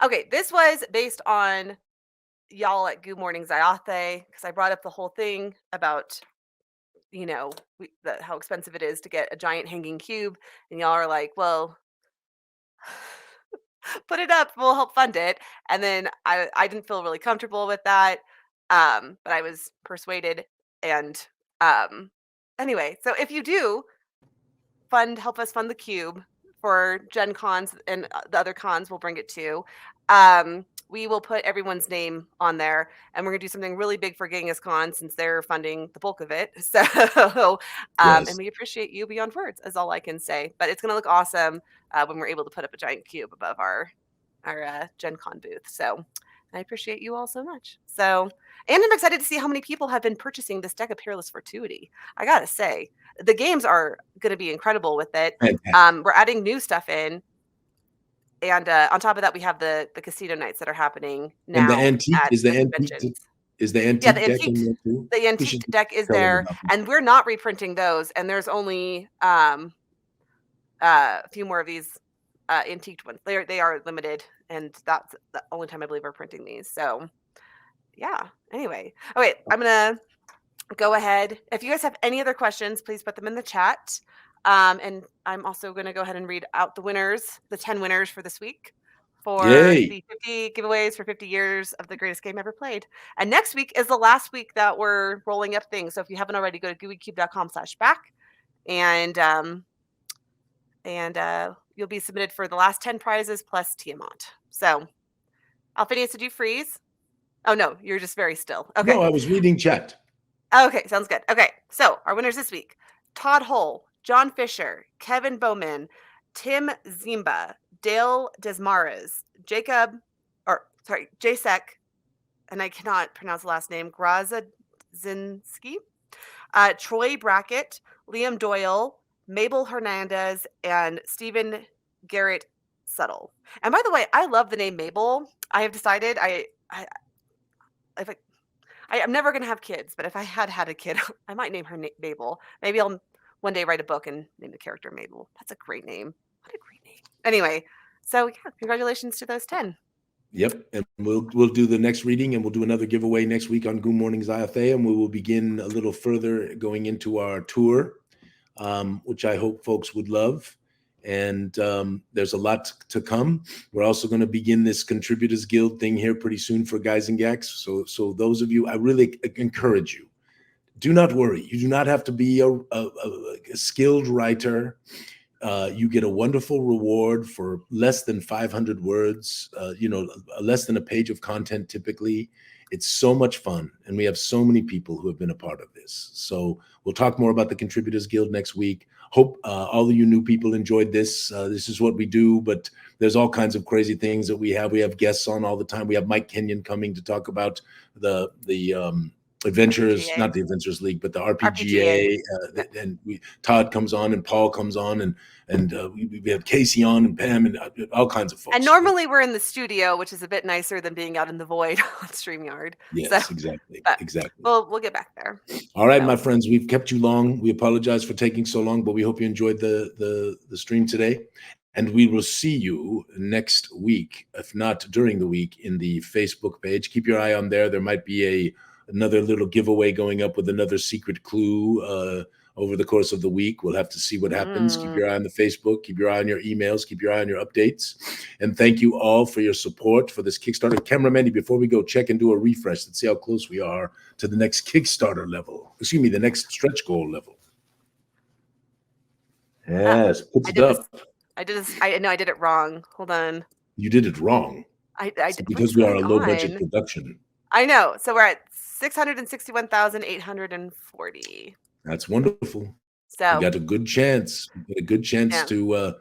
Okay, this was based on y'all at Goo Morning Zyathé, because I brought up the whole thing about, you know, how expensive it is to get a giant hanging cube, and y'all are like, well, put it up, we'll help fund it. And then I didn't feel really comfortable with that, but I was persuaded. And anyway, so if you do help us fund the cube for Gen Cons and the other cons we'll bring it to, we will put everyone's name on there, and we're gonna do something really big for Genghis Con since they're funding the bulk of it. So, and we appreciate you beyond words, is all I can say. But it's gonna look awesome when we're able to put up a giant cube above our Gen Con booth. So I appreciate you all so much. So, and I'm excited to see how many people have been purchasing this deck of Peerless Fortuity. I gotta say, the games are gonna be incredible with it. We're adding new stuff in. And on top of that, we have the casino nights that are happening now. And the antique is the antique deck in there too? The antique deck is there, and we're not reprinting those. And there's only a few more of these antiqued ones. They are limited, and that's the only time I believe we're printing these. So yeah. Anyway, okay, I'm gonna go ahead. If you guys have any other questions, please put them in the chat. And I'm also going to go ahead and read out the winners, the 10 winners for this week for Yay. the 50 giveaways for 50 years of the greatest game ever played. And next week is the last week that we're rolling up things. So if you haven't already, go to gooeycube.com/back and you'll be submitted for the last 10 prizes plus Tiamat. So Alphinius, did you freeze? Oh no, you're just very still. Okay. No, I was reading chat. Okay, sounds good. Okay, so our winners this week: Todd Hull, John Fisher, Kevin Bowman, Tim Zimba, Dale Desmares, Jasek, and I cannot pronounce the last name, Grazazinski, Troy Brackett, Liam Doyle, Mabel Hernandez, and Stephen Garrett Settle. And by the way, I love the name Mabel. I have decided I'm never going to have kids, but if I had a kid, I might name her Mabel. Maybe I'll one day write a book and name the character Mabel. That's a great name. What a great name. Anyway, so yeah, congratulations to those 10. Yep, and we'll do the next reading, and we'll do another giveaway next week on Goo Morning Zyathé, and we will begin a little further going into our tour, which I hope folks would love. And there's a lot to come. We're also going to begin this Contributors Guild thing here pretty soon for Gyzaengaxx. So those of you, I really encourage you, do not worry. You do not have to be a skilled writer. You get a wonderful reward for less than 500 words, less than a page of content typically. It's so much fun, and we have so many people who have been a part of this. So we'll talk more about the Contributors Guild next week. Hope all of you new people enjoyed this. This is what we do, but there's all kinds of crazy things that we have. We have guests on all the time. We have Mike Kenyon coming to talk about the Adventures, RPGA. not the Adventures League, but the RPGA. And Todd comes on, and Paul comes on, and we have Casey on, and Pam, and all kinds of folks. And normally we're in the studio, which is a bit nicer than being out in the void on StreamYard. Yes, so, exactly. We'll get back there. All right, my friends, we've kept you long. We apologize for taking so long, but we hope you enjoyed the stream today. And we will see you next week, if not during the week, in the Facebook page. Keep your eye on there. There might be another little giveaway going up with another secret clue over the course of the week. We'll have to see what happens. Keep your eye on the Facebook. Keep your eye on your emails. Keep your eye on your updates. And thank you all for your support for this Kickstarter. Camera Mandy, before we go, check and do a refresh. Let's see how close we are to the next Kickstarter level. Excuse me, the next stretch goal level. Yes, puts it up. I did it wrong. Hold on. You did it wrong. Because we are a low budget production. I know. So we're at 661,840. That's wonderful. So we got a good chance. To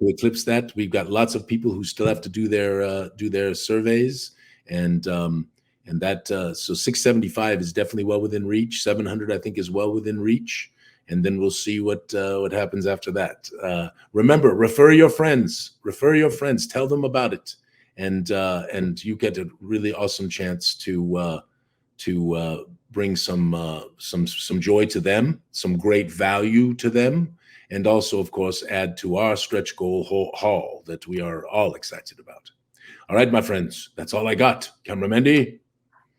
eclipse that. We've got lots of people who still have to do their surveys, and that so 675 is definitely well within reach. 700 I think is well within reach, and then we'll see what happens after that. Remember, refer your friends. Tell them about it, and you get a really awesome chance to bring some joy to them, some great value to them, and also, of course, add to our stretch goal haul that we are all excited about. All right, my friends, that's all I got. Camera Mandy,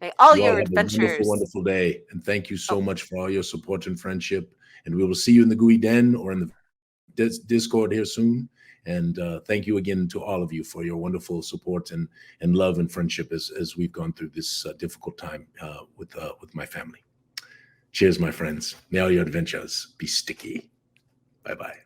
may all you your all adventures. have a wonderful, wonderful day, and thank you so much for all your support and friendship. And we will see you in the Gooey Den or in the Discord here soon. And thank you again to all of you for your wonderful support and love and friendship as we've gone through this difficult time with my family. Cheers, my friends. May all your adventures be sticky. Bye-bye.